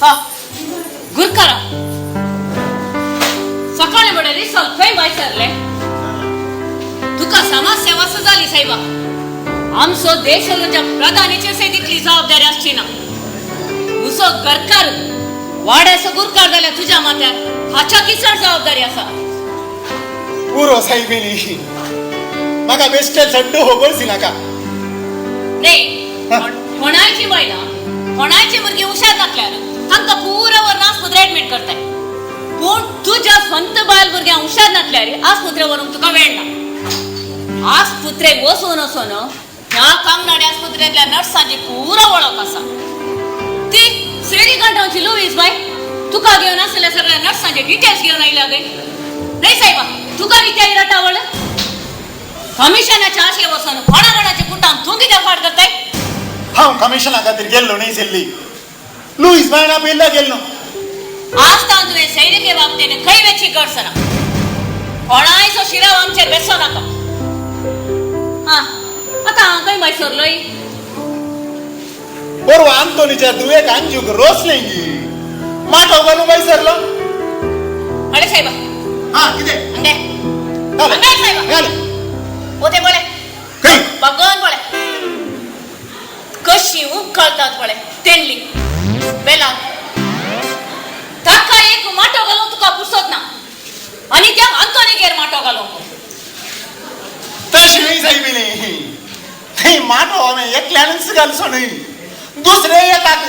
हा गुरकारा सकाळी बडे ಸ್ವಲ್ಪ बायसरले तुका समाज सेवा झाली साहेबा आमचो देशाच्या प्रधानीचे सेदीतली जबाबदारी असची ना उसो गरकार वाड्याचं गुरकार झाल्या तुझ्या माथ्यार हाच्या किचड जबाबदारी असा पुरो साहेबिनी मगा बेस्टेल सड्डो होगळसी नाका नाही होणायची बायला होणायची मुलगी हुशार नसल्यार तांकां पुरावर आस्पत्रे ऍडमिट करताय पण तुझ्या स्वंत बायल भुरग्यां हुशार नसल्यार आस्पत्रे व्हरून तुका वेळ ना आस्पत्रे वचून वचून ह्या कामनाडे आस्पत्रेंतल्या नर्सांची पुरो वळख आसा ती श्रेणी कांठांची लुईस बाय तुका घेवन आसलेल्या सगळ्या नर्सांचे डिटेल्स घेवन आयल्या गे नाही साहेबा तुका किती आई रटावळ कमिशनाच्या आशे वचून कोणाकोणाचे कुटाम तू किती फाड करताय हांव कमिशना खातीर गेल्लो न्ही सेल्ली लुईस बायणा पेल्ला गेल्लो आज तान तुवें सैनिके बाबतीने खंय वेची करसना कोणायचो शिराव आमचेर बेसो नाका हा आता हांव खंय मैसुरलोय परवा आंतोनीच्या दुवेक अंजूक रोसलेंगी माटो घालून बैसरलो अरे साहेबा हा कितें अंगे घाले अंगे साहेबा घाले ओते बोले खंय बगन बोले कशी उकळतात बोले तेनली बेला ताका एक माटो घालून तुका पुसत ना आणि त्या अंतोनी गेर माटो घालून तशी नाही साहेबिनी थंय माटो हांवें एकल्यानच घालचो न्ही दुसरे येतात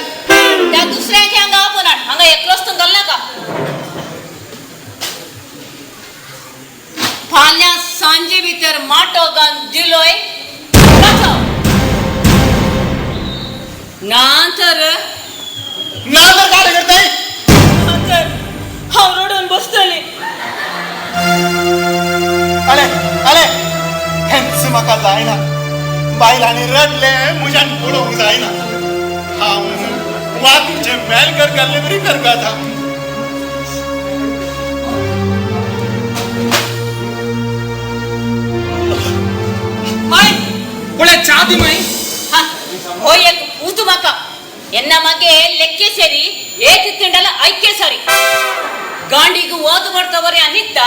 त्या दुसऱ्याचे हांगा आपण हांगा एकलोच तूं घाल नाका फाल्यां सांजे भितर माटो घालून दिलोय नांतर नादर काय करताय हांव रडून बसतली आले आले हेंच म्हाका जायना बायलांनी रडले मुज्यान पळोवंक जायना हांव वातीचे मेलकर घाल्ले बरी करता ಒಳ್ಳೆ ಚಾದಿ ಮೈ ಓ ಏಕ್ ಊತು ಮಾಕ ಎನ್ನ ಮಗೆ ಲೆಕ್ಕೆ ಸೇರಿ ಏಕ ತಿಂಡಲ ಐಕ್ಯ ಸಾರಿ गांडीग ओद बर्तवरे अनित्ता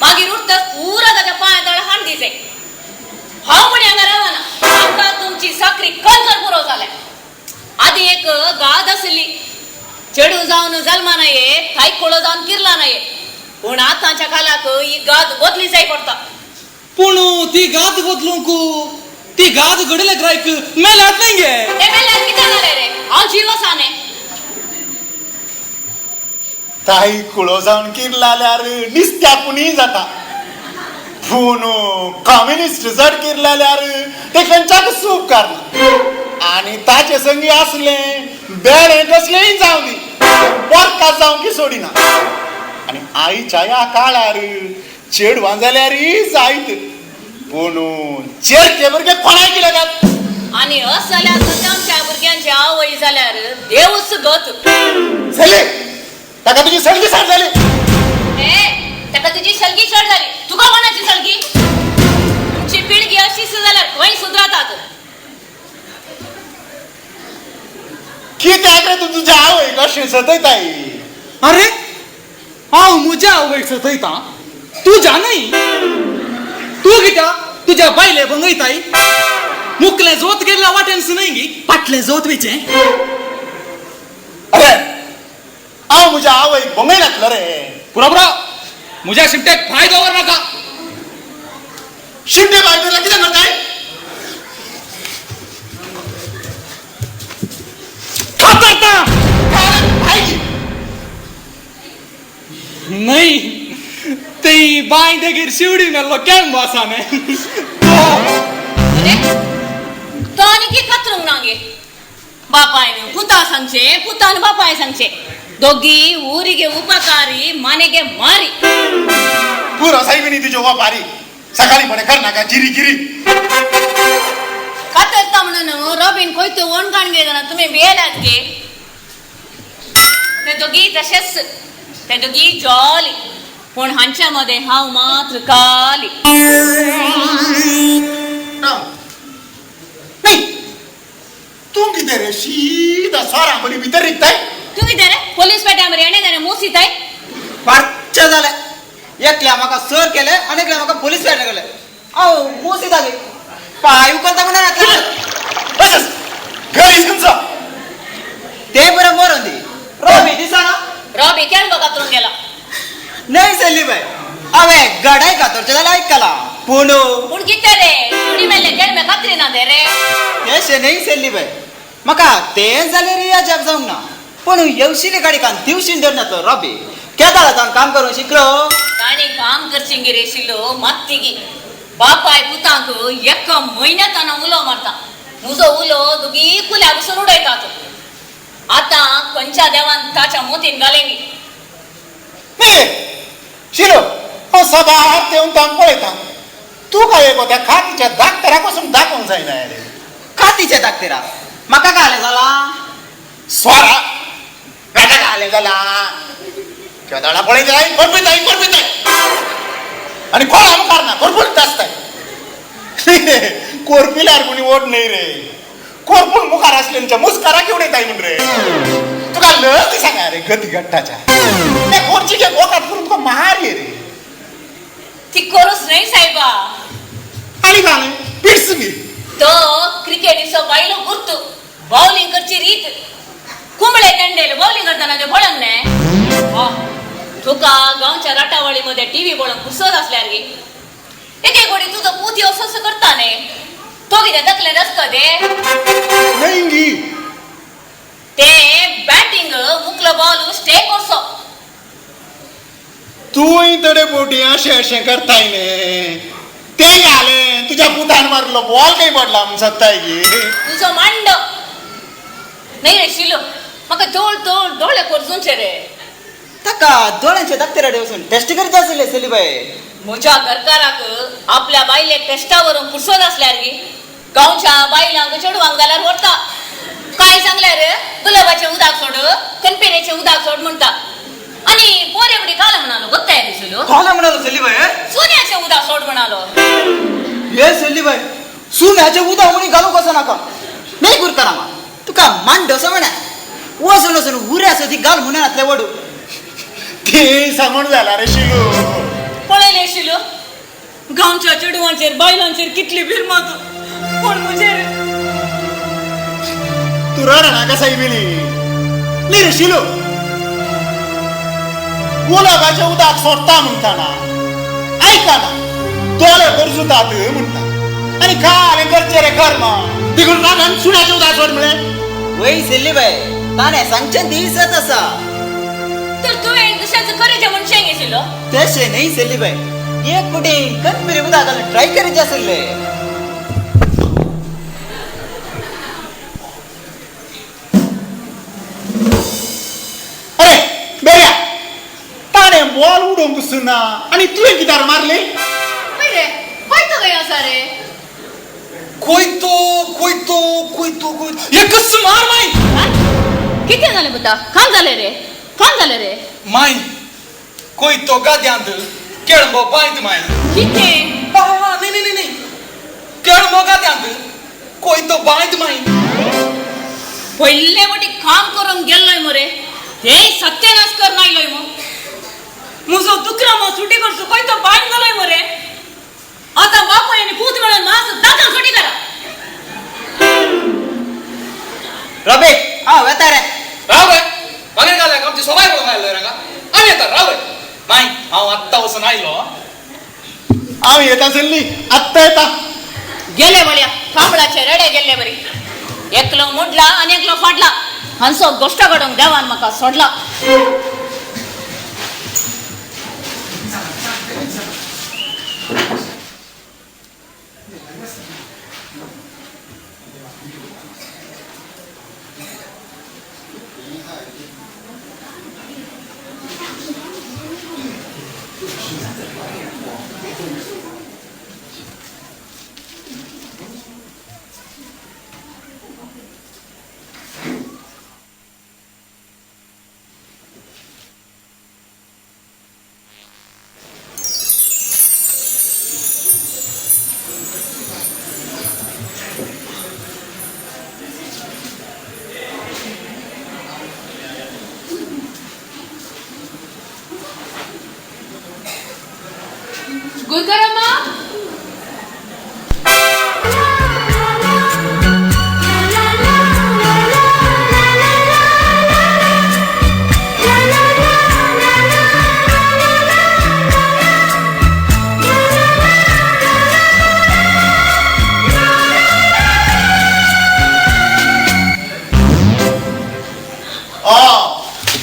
मागीर उरता पुरा ताच्या पांयातळ हांडीचे हांव म्हणे हांगा रावना आमकां तुमची साखरी कणकर पुरो जाल्या आदी एक गाद आसली चेडू जावन जल्मा नये थायकोळो जावन किरला नये पूण आतांच्या काळाक ही गाद बदली जाय पडटा पूण ती गाद बदलूंक ती गाद घडले ग्रायक मेल्यात नाही गे ते मेल्यार कितें जालें रे हांव जीव आसाने ताई कुळो जावन किरला जाल्यार निस्त्यापुनी जाता पूण कम्युनिस्ट जर किरला जाल्यार ते खंयच्याक सूख करना आनी ताचे संगी आसले बेडे कसलेय जावं दी बरका जावं की सोडिना आनी आईच्या ह्या काळार चेडवां जाल्यारय जायत पूण चेडके भुरगे कोणाक कितें जात आणि अस जाल्यार आमच्या भुरग्यांची आवय जाल्यार देवच गत चले ताका तुजी सगळी साड जाली ए ताका तुजी सलगी चड झाली तुका कोणाची सलगी तुमची पिळगी अशीच जाल्यार खंय सुधरतात कित्याक रे तूं तुज्या आवयक अशें सतयताय अरे हांव म्हज्या आवयक सतयता तुज्या न्हय तूं कित्या तुज्या बायले भंगयताय मुकलें जोत गेल्ल्या वाटेनच न्हय गी फाटलें जोत वेचें अरे हांव म्हज्या आवयक भोंगय घातलो रे पुरो पुरो म्हज्या शिमटेक फ्राय दवर नाका शिमटे बायबीला कितें करताय नाही ते बाय देगीर शिवडी मेल्लो केम वासाने अरे तो आनी की कतरूंक नागे बापायन पुता सांगचे पुतान बापाय सांगचे दोगी ಊರಿಗೆ ಉಪಕಾರಿ ಮನೆಗೆ ಮಾರಿ पुरो साहेबिनी तुज्यो वापारी सकाळी फडे करनाका गिरी गिरी कातरता म्हणून रॉबिन कोयतो ओणगाण घेताना तुम्ही बेलात गे ते दोगी तशेच ते दोगी जॉली पण हांच्या मध्ये हाव मात्र काली नाही तू कितें रे शीदा सोरा बरी भितर रिकताय तुम्ही दे रे पोलीस पेट्यामध्ये येणे जाणे मोसीत आहे पाचच्या झाल्या एकल्या म्हाका सर केले आणि एकल्या म्हाका पोलीस पेटले गेले अहो मोसी झाली पाय उकलता म्हणा बसच घरी तुमचा ते बरं मरून दे रॉबी दिसाना रॉबी केळ बघा करून गेला नाही सल्ली बाय अवे गडाय कातरच्या झाला ऐकाला पुणू पण किती रे कुडी मेले केळ मे खात्री ना दे रे तेशे नाही सल्ली बाय म्हाका तेच झाले रे या जग जाऊन ना पण येवशिले गाडी कान दिवशीन डर ना तो रॉबी केदाळा तान काम करून शिकलो आणि काम करचिंगी रे शिलो मात्तिगी बापाय पुतांक एक महिन्यात उलो मारता मुजो उलो दुगी कुल्या बसून उडयतात आता कंच्या देवान ताच्या मोतीन घालेंगी नाही शिलो हो सदा हात देऊन तांग पळयता तू काय गो त्या खातीच्या धाकटरापासून दाखवून जायना रे खातीचे दाखतेरा म्हाका काय आले झाला स्वारा राजा घाले झाला केदाळा पळयत आहे कोरपित आणि खोळा मारना कोरपुलत असताय कोरपिल्यार कोणी ओढ नाही रे कोरपून मुखार असल्यांच्या मुस्कारा केवढे ताई म्हण रे तुका लस सांगा रे गती गट्टाच्या त्या कोरचीच्या गोकात करून तुका महार ये रे ती करूच नाही साहेबा आणि गाणे पिड्स बी तो क्रिकेटीचो बायलो गुर्तू बॉलिंग करची रीत कुंबळे तेंडेल बॉलिंग करताना ते बळंग नाही तुका गावच्या राटावळीमध्ये टीव्ही बळंग पुसत असल्यार गे एके गोडी तुझं पूत असं करता ने तो किती दखले रस्त दे नाही ते बॅटिंग मुकलं बॉल स्टे करसो तूही तडे पोटी असे करताय ने ते घाले तुझ्या पुतान मारलो बॉल काही पडला सत्ताय गे तुझं मांड नाही रे शिलो म्हाका तोळ डोळे करचूंचे रे ताका दोळ्यांचे दाखतेरा देवसून टेस्ट करीत असेल सल्ली बाय म्हज्या घरकाराक आपल्या बायलेक टेस्टावरून पुसत असल्यार गे गावच्या बायलांक चेडवांक जाल्यार व्हरता काय सांगले रे गुलाबाचे उदाक सोड कणपेरेचे उदाक सोड म्हणता आणि पोरेबडी काल म्हणालो गोत्ताय दिसलो कोणा म्हणालो सल्ली बाय सोन्याचे उदाक सोड म्हणालो हे सल्ली बाय सुन्याचे उदा म्हणी घालू कसं नाका नाही गुरकारा मा तुका मान डोसा म्हणा वसून वसून उऱ्याचं ती घाल म्हणा वडू ते समोर झाला रे शिलो पळयले शिलो गावच्या चेडवांचेर बायलांचेर कितली भिरमात कोण मुझे रे तू रडना कसाही मिली नाही रे शिलो गुलाबाच्या उदाक सोडता म्हणताना ऐका ना डोळे गरजुतात म्हणता आणि खाले करचे रे कर्म तिकडून रागान सुण्याचे उदाक सोड मिळे वय सल्ली बाय ताने सांगचे दिसत असा तर तू एक दुसऱ्याचं करायचं म्हणून शेंगेशिलो तसे नाही सल्ली बाय एक कुठे कणपेरे उदा घालून ट्राय करायचे असेल अरे बेऱ्या ताणे बॉल उडवून बसून आणि तुझे गिटार मारले रे कोयतो गय असा रे कोयतो एकच मार माई किती झाले बुद्धा काम झाले रे माई कोयतो गाद्यांत केळंबो बांध माई किती नाही केळंबो गाद्यांत कोयतो बांध माई पहिले मोठी काम करून गेलोय मोरे हे सत्यानाश कर नाहीलोय मुझो दुकरा मग सुटी करतो कोयतो बांध गेलोय मोरे आता बापा यांनी पूत मिळून माझं दाखल सुटी करा रबे हा वेता रे राव बाय मागे घालाय आमची सोबाय पडून आलोय रंगा आणि येतात राव बाय माई हांव आत्ता वचून आयलो आम्ही येता चल्ली आत्ता येता गेले बळ्या कांबळाचे रेडे गेले बरी एकलो मोडला आणि एकलो फाडला हंसो गोष्ट घडून देवान म्हाका सोडला गुरुकरामा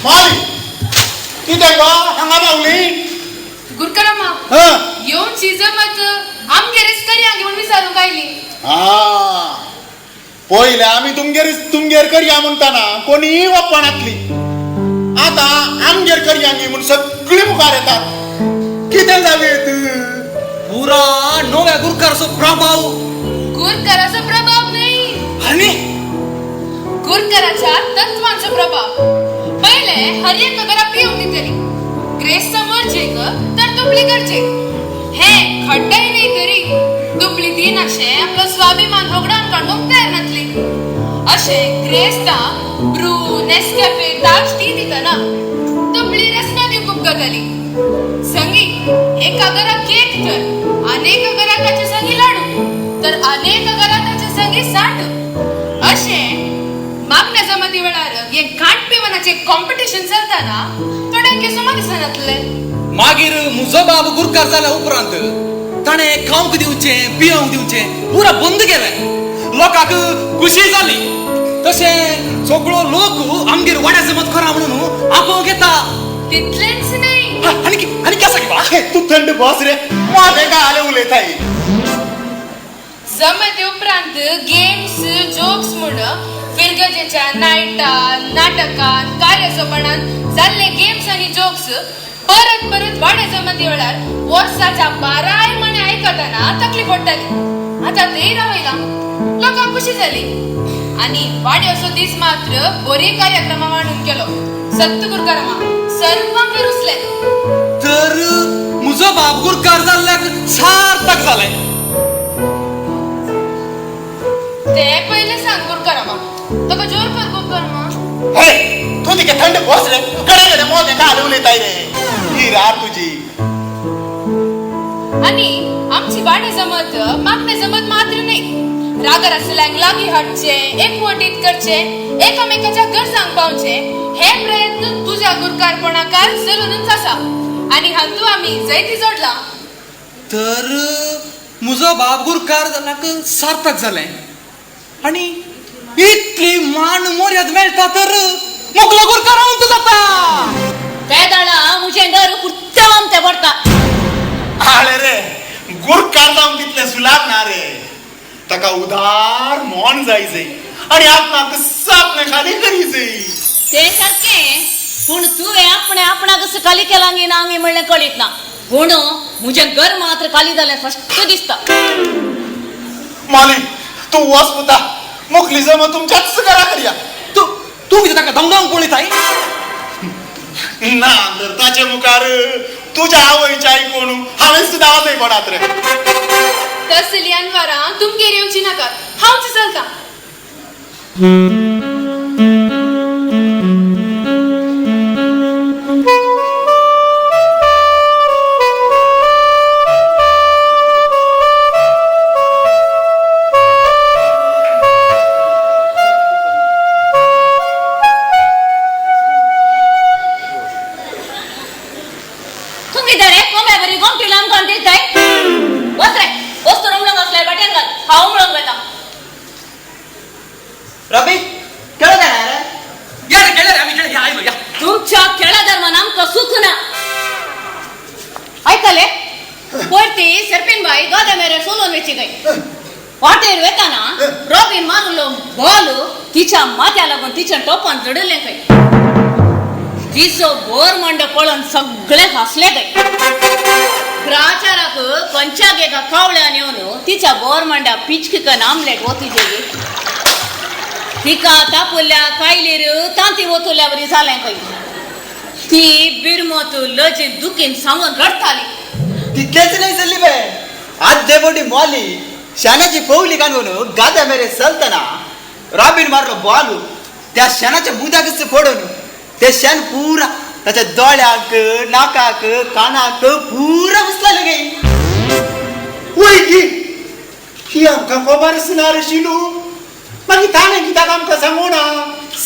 माय कितें गो हांगा पावली गुरुकरामा हं येऊन शिजमत आमगेरेच करी आगे म्हणून विचारूंक आयली हा पहिले आम्ही तुमगेर करया म्हणटाना कोणी ओपणातली आता आमगेर करया गे म्हणून सगळी मुखार येतात कितें जालें पुरा नव्या गुरकारचो प्रभाव गुरुकराचा प्रभाव नाही आणि गुरुकराच्या तत्वांचा प्रभाव पहिले हर एक घरा पिऊन दितली ग्रेस समोरचे तर दुबळी करचे हे खड्डाही नाही करी दुबळी तीन असे आपलं स्वाभिमान होगडान काढून तयार नसली असे ग्रेस ता ब्रू नेस्कॅफे ताज टी दिताना दुबळी रसना दिवून गजाली संगी एका घरा केक तर अनेक घराकाचे संगी लाडू तर अनेक घराकाचे संगी साठ असे मागण्या जमाती वेळार हे खाट पिवनाचे कॉम्पिटिशन चलताना थोड्यांके समाधी सणातले मागीर म्हजो बाब गुरकार जाल्या उपरांत ताणें खावंक दिवचे पिवंक दिवचे पुरा बंद केलें लोकांक खुशी जाली तशें सगळो लोक आमगेर वाड्या जमत करा म्हणून आपो घेता तितलेच नाही आणि केसा की तू थंड बस रे माझे काय आले उलयताय जमते उपरांत गेम्स जोक्स म्हण फिरगजेच्या नायटान नाटकान कार्यसोपणान जाल्ले गेम्स आणि जोक्स परत परत वाड्या जमती वेळार वर्साच्या 12 म्हणे ऐकताना तकलीफ पडटाली आता ते रावयला लोकांक खुशी झाली आणि वाड्याचो दीस मात्र बरे कार्यक्रम मांडून केलो सत्त गुरुकरामा सर्वांक रुसले तर म्हजो बाब गुरकार जाल्ल्याक सार्थक जालें ते पहिले सांग गुरुकरामा तुका जोर कर गुरुकरामा हे तू तिके थंड बस रे कडे कडे मोदे काय आले उलयताय रे ही रार तुझी आणि आमची वाडे जमत मागणे जमत मात्र नाही रागर स्लँग लागी हाडचे एकवटीत करचे एकमेकाच्या गरजांक पावचे हे प्रयत्न तुझ्या गुरकारपणाकार चलूनच आसा आणि हातू आम्ही जैती जोडला तर म्हजो बाब गुरकार जाल्याक सार्थक जालें आणि इतली मान मर्याद मेळटा तर मुकलो गुरकार हांव जाता त्या दाडा मुझे घर उत्तम ते पडता आले रे गुरकार जाऊन तितले सुलाभ ना रे ताका उदार मन जायचे आणि आपणाक सापने खाली करीचे ते सारखे पूण तुवें आपणा कसं खाली केला गे ना आमी म्हणलें कळीत ना पूण मुझे घर मात्र खाली जालें स्पश्ट दिसता मालिक तू वस पुता मोकली जमा तुमच्याच घरा करया तू कितें ताका दमदम पळयताय ना तर ताचे मुखार तुझ्या आवयच्या ऐकून हांवें सुद्दां आवाज ऐकणात रे तसली अनवारा तुमगेर येवची नाकात हांवच चलता तुम्ही धडे कोंब्या बरी गोमटी लावून कोण देताय बस रे वस्तू रमणं बसलाय बटेन घाल हा उमळून घेता रबी केळं जाणार या रे गेले रे आम्ही खेळ आयलो या तुमच्या खेळा दरम्यान आमकां सुख ना ऐकले पोरती सरपिनबाई गाद्या मेरे सोलून वेची गई वाटेर वेताना रॉबिन मारलो बॉल तिच्या माथ्या लागून तिच्या टोपान जडले खंय तिचो बोर मंड पळोवन सगळे हसले गय प्राचाराक पंचाक एका कावळ्यान येवन तिच्या बोर मंड्या पिचकिकन आमलेट वती जेली तिका तापुल्या कायलीर तांती वतुल्या बरी जालें खंय ती बिरमोत लजीत दुखीन सांगून रडताली तितलेच नाही चल्ली बाय आज देवडी मॉली शेणाची पवली काढून गाद्या मेरे चलताना रॉबिन मारलो बॉल त्या शेणाच्या बुद्याकच फोडून ते शेण पुरा त्याच्या दोळ्याक नाकाक कानाक पुरा बसला गे वय की ही आमकां खबर आसना रे शिलू मागीर ताणें कित्याक आमकां सांगू ना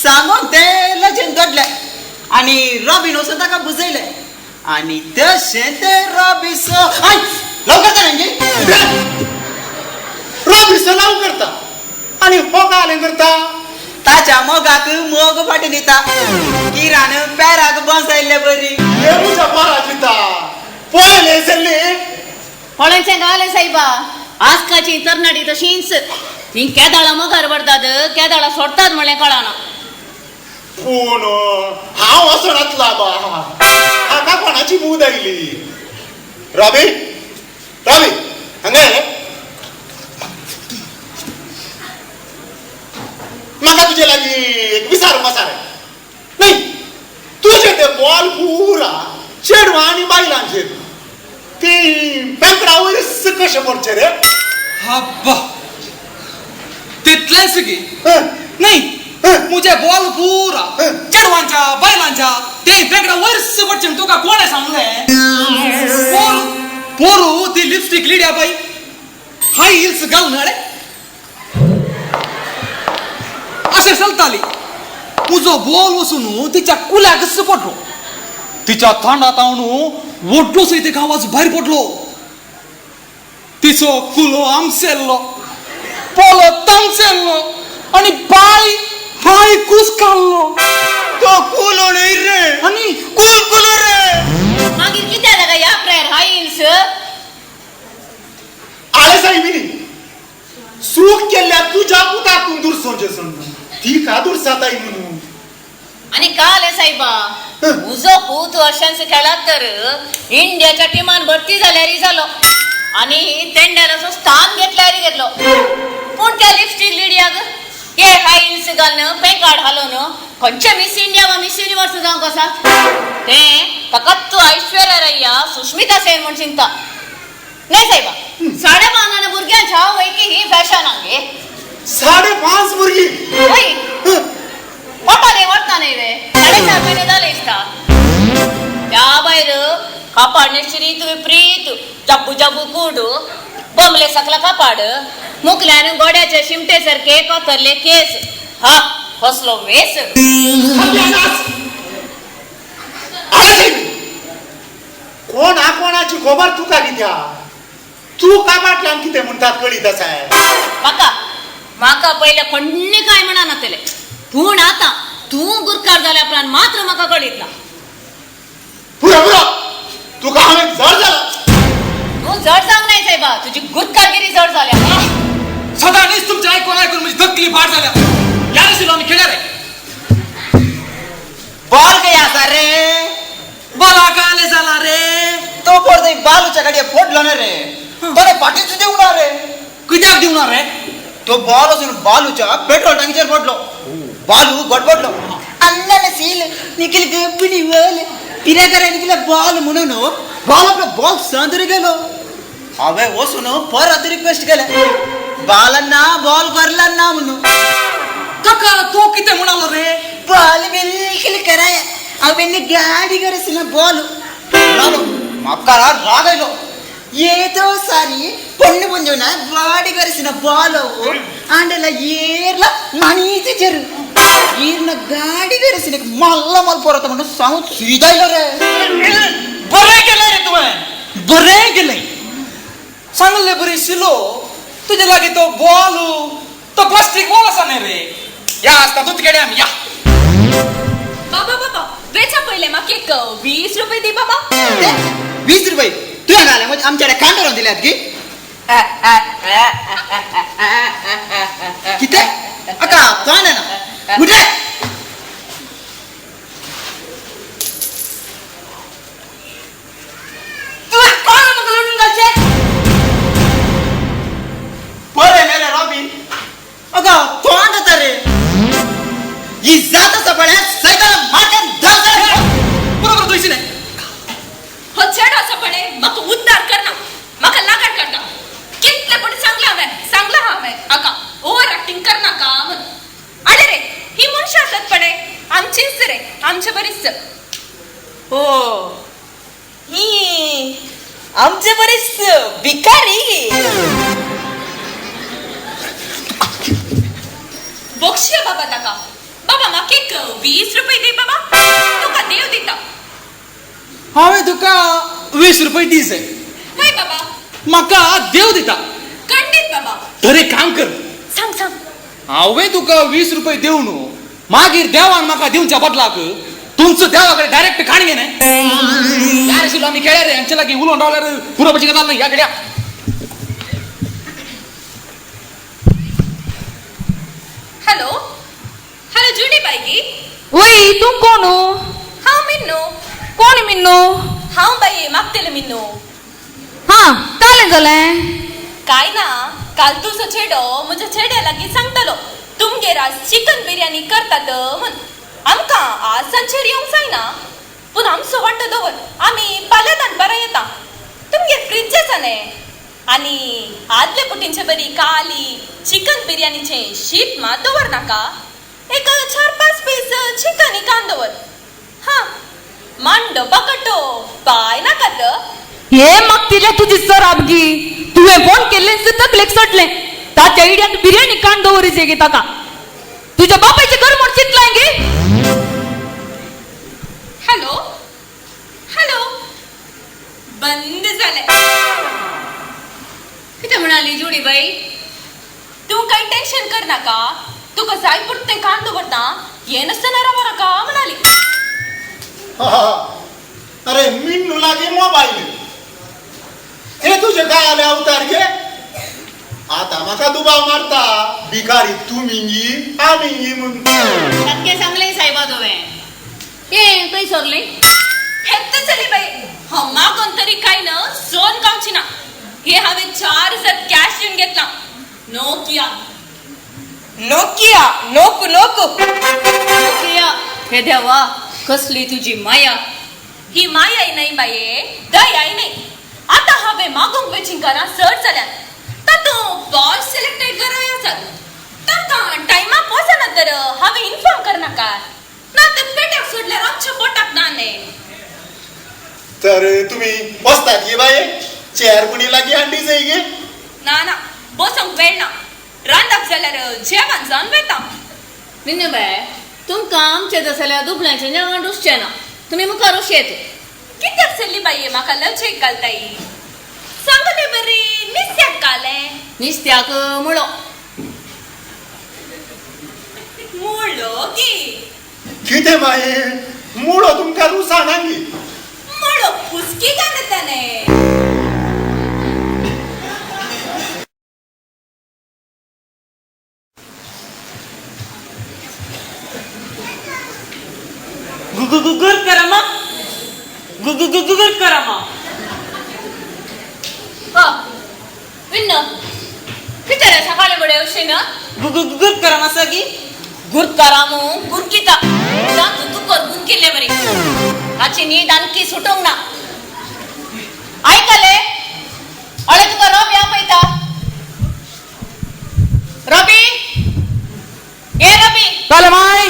सांगून ते लगेच दडले आणि रॉबिन वचून ताका बुजयले आणि तशें ते रॉबिसो लवकर जाणगे रॉबिसो लाव करता आणि हो कालें करता ताच्या मोगाक मोग फाटी दिता किरान पॅराक बसयल्ले बरी हे तुझ्या पारा दिता पळयले सल्ले कोणाचें गावलें सायबा आजकालची तरणाटी तशींच ती केदाळा मोगार व्हरतात केदाळा सोडतात म्हणलें कळना पूण हांव वचनातला बा हाका कोणाची मूद आयली रॉबी रॉबी हांगा ये म्हाका तुजे लागीं एक विचारूंक आसा रे न्ही तुजे ते बॉल पुरा चेडवां आनी बायलांचेर ती पेपरा वयरच कशें पडचे रे हब्बा तितलेंच की हं, नाही हं. मुझे बॉल पुरा हं. चढवांच्या बैलांच्या ते बेगडा वरस पडचे तुका कोणे सांगले पोरू पोरू ती लिपस्टिक लिड्या बाई हाय हिल्स घालून अडे असे चलताली तुझो बॉल वसून तिच्या कुल्याक पडलो तिच्या थांडात आणू ओड्डो सहित आवाज भायर पडलो तिचो कुलो आमसेल्लो पोलो तामसेल्लो आणि बाय बाय कुसकाल्लो तो कुलो न्हय रे आणि कुलो रे मागीर कित्याक ताका ह्या प्रेयर हाय हिल्स आळे साहेबी सूख केल्ल्या तुझ्या पुतातून दुरसोंचे सोडून ती का दुरसाताय म्हणून आणि काल सायबा उजो पूत वर्षांच खेळात तर इंडियाच्या टिमान भरती जाल्यारी जालो आणि तेंड्याराचो स्थान घेतलो पूण त्या लिपस्टिक लिडयाक हे हाय हिल्स घालून पेंकाड घालून खंयचे मिस इंडिया वा मिस युनिवर्स जावंक आसा ते फकत तू ऐश्वर्या रैया सुष्मिता सेन म्हण चिंता न्ही सायबा 5.5 भुरग्यांच्या वैकी ही फॅशन हांगे 5.5 भुरगीं वय वटाने वरता नाही रे 4.5 महिने झाले दिसता त्या भायर कापाडण्याची विपरीत जब्बू जब्बू कूड बमले सकला कापाड मुकल्यान गोड्याचे शिमटे सारखे कोतरले केस हा कसलो वेस कोणा कोणाची खबर तुका कित्या तू काबाटल्यान कितें म्हणटात कळीत आसा म्हाका पहिले कोण्णी काय म्हणा नातले पूण आता तू गुरकार जाल्या उपरांत मात्र म्हाका कळितला पुरो पुरो तुका हांवें जड जाला तू जड जावंक नाही सायबा तुझी गुरकारगिरी जड जाल्या सदा नीस तुमच्या ऐकून ऐकून म्हणजे दक्कली पाठ झाल्या या दिसलो आम्ही खेळणार आहे बॉल काही असा रे बोला का आले झाला रे तो पडतोय बालूच्या गाडी फोडलो ना रे बरे पाठीच देऊन रे कित्याक दिवणार रे तो बॉल असून बालूच्या पेट्रोल टाकीचेर पडलो बालू गडबडलो अन्नाने सील निखिल गप्पी वल पिऱ्याकारा निखिल बॉल म्हणून बॉल आपला बॉल सांदरी गेलो हांवें वचून परत रिक्वेस्ट केलें बालांना बॉल करला ना म्हणून काका तो किती म्हणालो रे बॉल बिलकुल कराय हांवें गाडी करस बॉल म्हाका राग आयलो ఏదో సారి పొన్ను పుంజున బాడీ కరిసిన బాలో అండల ఏర్ల మనీచి జరు ఈర్న గాడి కరిసిన మల్ల మల్ పోరత म्हणून सांगू सीधायलो रे बरे केले रे तुम्ही बरे केले चांगले बरी शिलो तुझ्या लागी तो बॉल तो प्लास्टिक बॉल असा नाही रे या असता तू तिकडे आम्ही या बाबा वेचा पहिले माका एक 20 रुपये दे बाबा 20 रुपये तुझ्या गाल्या म्हणजे आमच्याकडे कांडोर दिल्यात की किती अका तो ना कुठे तुला कोण मग लुटून घालचे बरे मेरे रॉबिन अगा तो आणता रे ही जात सपळ्या सैतान माटन दाल बरोबर तुझी नाही हो चढ असं पडे मग उद्धार करना मग लागाड करना कितले पण चांगला हवे अका ओव्हर ऍक्टिंग करना का अरे रे ही मनुष्य असत पडे आमचीच रे आमच्या बरीच हो ही आमचे बरेच भिकारी बक्षी बाबा ताका बाबा म्हाका एक 20 रुपये दी बाबा तुका देव दिता हांवें तुका 20 रुपये दिले हय बाबा म्हाका देव दिता खंडीत बाबा तर एक काम कर सांग सांग हांवें तुका 20 रुपये देव न्हू मागीर देवान म्हाका दिवच्या बदलाक तुमचं देवाकडे डायरेक्ट खाण घेणे यार आशिल्लो आमी खेळ्या रे हांचे लागीं उलोवन रावल्यार पुरो भशेन जाता ह्या खेळ्या हॅलो हॅलो जुडी बाई वय तू कोण हांव मिन्नू कोण मिन्नू हांव बाई मागतेले मिन्नू हा काले जालें काय ना काल तुजो चेडो म्हज्या चेड्या लागीं सांगतलो तुमगेर आज चिकन बिर्याणी करतात म्हण आमकां आज सांजेर येवंक जायना पूण आमचो वांटो दवर आमी फाल्यां दनपारां येता तुमगेर फ्रीज आसा न्ही आनी आदले पुटींचे बरी काली चिकन बिर्याणीचे शीत मात दवर नाका एक 4-5 पीस चिकन कान दवर हा मांडो पकटो पाय नाकात हे मग तिला तुझी सर आमगी तुवें फोन केल्ले तकलेक सटलें ताच्या इड्यान बिर्याणी कांड दवरीचे गे ताका तुझ्या बापायचे घर म्हण चितलाय गे हॅलो हॅलो बंद झाले किती म्हणाली जुडी बाई तू काही टेन्शन कर नाका तुका जाय पुरते कान दवरता ये नसताना रावा का म्हणाली अरे मिन्नू लागे मोबाईल हे तुझे काय आले अवतार घे आता म्हाका दुबाव मारता भिकारी तू मिंगी आमी म्हणून नक्की सांगले साहेबा तुवें ये काही सरले हेच चली बाई हो मागून तरी काय न सोन कावची ना हे हांवें 4000 कॅश दिवन घेतला नोकिया नोकिया हे देवा कसली तुझी माया ही मायाय नाही बाये दयाय नाही आता हांवें मागूंक वेचिंग करा सर्च जाल्यार तातूं बॉल सिलेक्टेड करूया ताका टायमा पोसना तर हांवें इन्फॉर्म करनाका ना तर पेट्याक सोडल्यार आमच्या पोटाक ना न्ही तर तुम्ही बसतात गे बाये चेअर कुणी लागी हांडी जाय गे ना ना बसोंक वेळ ना रांदप जाल्यार जेवण जावन वेता मिन्नू बाय तुमकां आमचें जाल्यार दुबळ्यांचें जेवण रुचचें ना तुमी मुखार येत कित्याक चल्ली बाये म्हाका लवचेक घालताय सांगले बरी निस्त्याक काले निस्त्याक मुळो मुळो की किती बाये मुळो तुमका रुसा नांगी मुळो फुसकी घालताने गुगुगुगुर करामा गुगुगुगुर करामा विन्न कितें सकाळी बडे अशें ना गुगुगुगुर करामा सगी गुरकारामू गुरकिता तुकर गुरकिल्ले बरी ताची न्हीद आणखी सुटोंक ना आयकले अळे तुका रबी आपयता रबी ए रबी चाले माय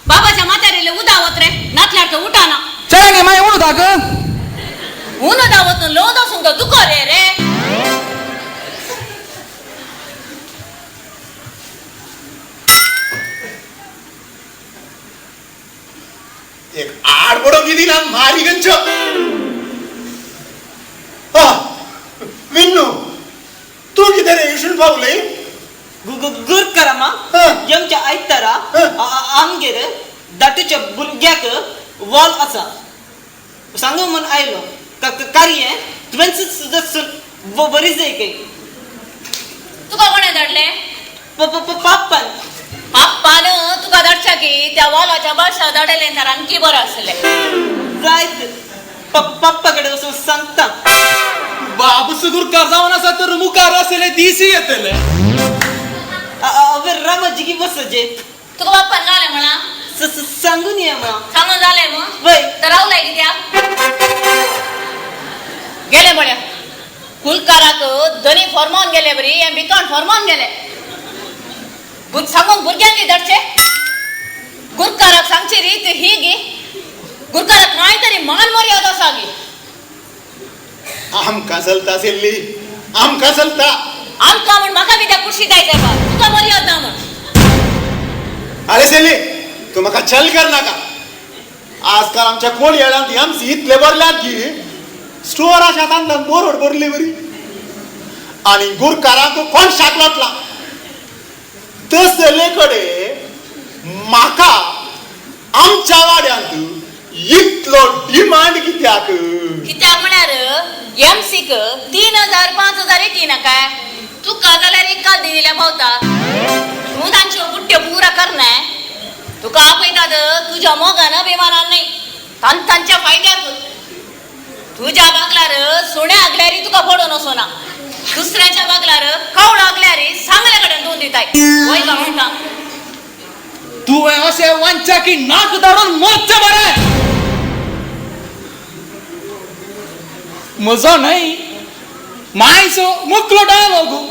बाबाच्या म्हातारीले उदावत रे नातल्यार तो उठाना चला गे माय उडू दाग ऊन दावत लोद असून तो दुखो रे एक आडबडो गिदी ना मारी गंच विन्नू तू किती रे इशून पावले गुगुगुर करामा यमच्या आयतारा आमगेर दाटूच्या भुरग्याक वॉल आसा सांगू म्हण आयलो कार्ये तुवें बरी जाय काही तुका कोणे धाडले पाप्पान पाप्पान तुका धाडच्या की त्या वॉलाच्या भाशा धाडले तर आणखी बरं असले जायत पप्पाकडे वचून सांगता बाबूस गुरकार जावन आसा तर मुखार असले दिसी येतले अवे रामाजी बसजे तुका बाप्पान घाले म्हणा सांगून ये म्हणा सांगून झाले मग वय तर रावलाय कित्या गेले बड्या कुलकाराक दोनी फॉर्मावन गेले बरी हे बिकाण फॉर्मावन गेले सांगून भुरग्यांनी धडचे गुरकाराक सांगची रीत ही गी गुरकाराक कांय तरी मान मर्यादा आसा गी आमका चलता सेल्ली आमका चलता आमका म्हण म्हाका बी त्या कुर्शी जायचंय बा तुका मर्यादा म्हण अरे सेल्ली तू म्हाका चल कर नाका आजकाल आमच्या कोण येळांत आमची इतले भरल्यात की स्टोराच्या तांदळात बोरोड भरली बरी आणि गुरकारांक कोण शाक लोटला तसले कडे म्हाका आमच्या वाड्यांत इतलो डिमांड कित्याक कित्याक म्हळ्यार एमसीक 3000 5000 येती ना काय तुका जाल्यार एका दिल्या पावता तू तांच्यो बुट्ट्यो पुरा करना तुका आपयतात तुझ्या मोगान बेमानान नाही तांच्या फायद्याक तुझ्या बागलार सोन्या आगल्यारी तुका पडून असो ना दुसऱ्याच्या बागलार कावळ आगल्यारी सांगल्या कडेन दोन दिताय वय का म्हणटा तू असे वांचा की नाक दाडून मोर्चा बरे मजा नाही मायसो मुकलो डायलॉगू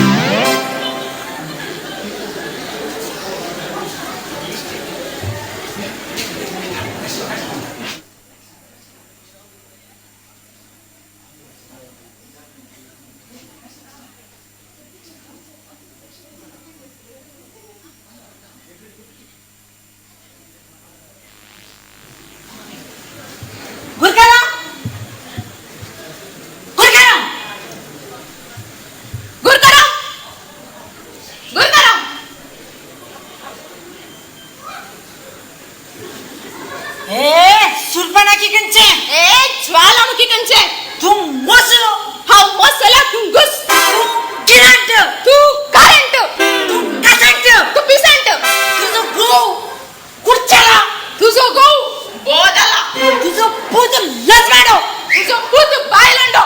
ज्वालामुखी कंचे तू मसलो हा मसाला तू घुस किरंट तू करंट तू कसंट तू पिसंट तुझं गो कुर्चला तुझो गो बोदाला तुझं पूत लसवाडो तुझो पूत बायलंडो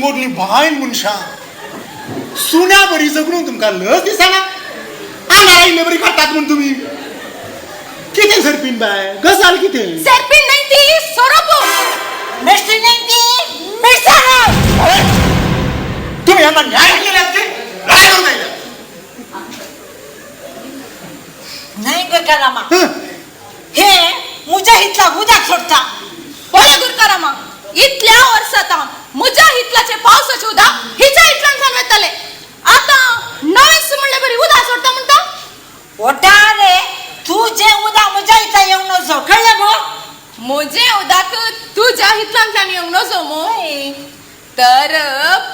मोडली भायन मनशा सुन्या बरी जगणून तुमका लस दिसना आंगार आयिल्ले बरी काडटात म्हण तुम्ही कितें सरपीन बाय गजाल कितें सरपीन नाही ती सोरोपो मेस्ट्री नाही ती मेसारो तुम्ही यांना न्याय केल्यात की लढाई करून राहिल्या नाही गुरकारामा हे मुजाहिदला उद्या सोडता बोला गुरकारामा इतल्या वर्षात मुजाहिदलाचे पावसाचे उदा हिच्या इतल्यान सांगतले आता नवीच म्हणले बरी उदा सोडता म्हणता ओटा रे तू जे उदा मुजाहिदला येऊ नसो कळलं गो मुझे उदाक तुझ्या हितलांतल्यान येवंक नजो मोय तर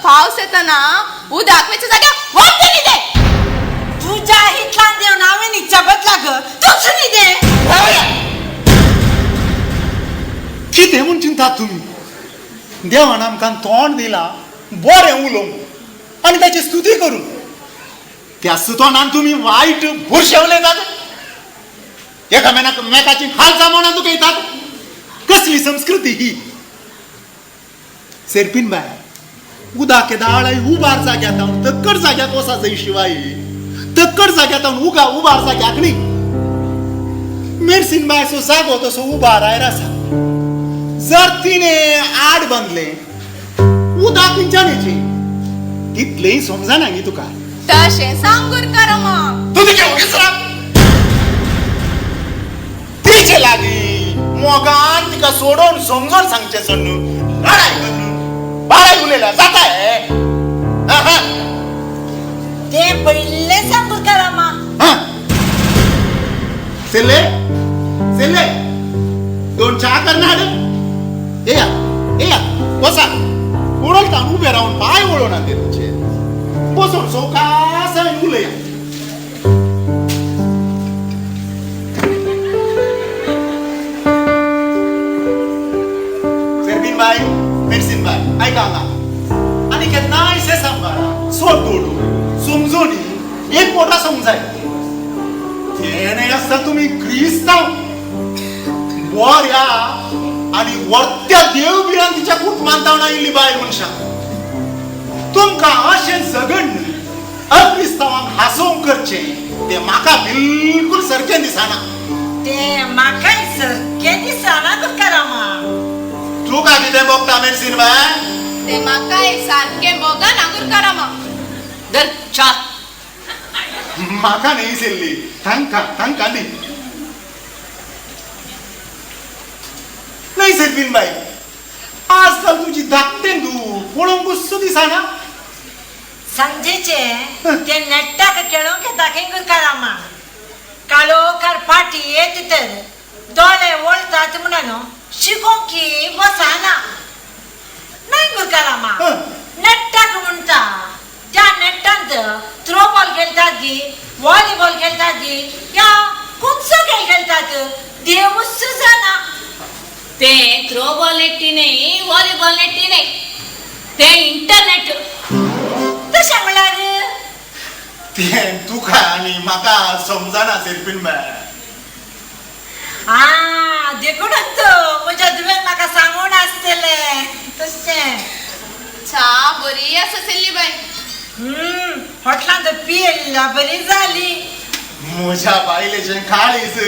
पावस येताना उदाक वेच्या जाग्यार वोट दिली दे तुझ्या हितला देव नावे निच्या बदला ग तूच नी दे कितें म्हूण चिंतात तुमी देवान आमकां तोंड दिला बरें उलोवंक आनी ताची स्तुती करून त्याच तोंडान तुमी वायट बुरशे उलयतात एकामेकाची हाल जामोना दुखयतात कसली संस्कृती ही सेरपीन बाय उदाके दाळाय उबार जाग्यात तक्कड जाग्यात वसा जय शिवाय तक्कड जाग्यात उबार जाग्याक न्ही मेरसीन बाय सो जागो तसो उबार आयर आसा जर तिने आड बांधले उदा खंयच्यानेची तितलेय समजना न्ही तुका तशें सांग गुरकारामा तू तुझे उगीच राव तिचे लागी मोगान तिका सोडून समजून सांगचे सन्नू लढाई करून बाळाय उलयला जाताय ते पहिले सांग गुरकारामा सेल्ले सेल्ले दोन चहा करणार या बसा उडलता उभे राहून पाय वळवणार ते तुझे बसून सोकास उलया सेरबीन बाय मेरसीन बाय ऐका आणि केन्नाय से सांबाळा सोड दोडू समजून एक मोठा समजाय तेने असता तुम्ही क्रिस्ताव बऱ्या आणि वर्त्या देव बिरान तिच्या खूप मानतावना येयल्ली बायल मनशा तुमका अशें झगड अक्रिस्तावांक हांसोवंक करचे ते म्हाका बिलकुल सारकें दिसना ते म्हाकाय सारकें दिसना गुरकारामा तू का कितें बघता मेन सिनेमा ते म्हाका सारखे बोगा नागुरकारा मा दर चा म्हाका न्ही सिल्ली तांकां दी नाही सेल्फीन बाई आजकाल तुझी धाकटें तू पळोवंकूच दिसाना सांजेचे ते नेट्टाक खेळूंक येता गुरकारामा काळोखार फाटी येत तर दोळे वळतात म्हणून शिकोंकी बसाना नाही गुरकारामा नेट्टाक म्हणटा त्या नेट्टांत थ्रोबॉल खेळतात गी व्हॉलीबॉल खेळतात गी या खुबसो खेळ खेळतात देवूच जाना ते थ्रोबॉल नेट्टी नाही व्हॉलीबॉल नेट्टी नाही ते इंटरनेट तशें म्हळ्यार तें तुका आनी म्हाका समजना सेल्फीन बाय देखूनच म्हज्या धुवेन म्हाका सांगून आसतले तशें चा बरी आसा सेल्ली बाई हॉटलांत पियेल्या बरी जाली म्हज्या बायलेचें काळीज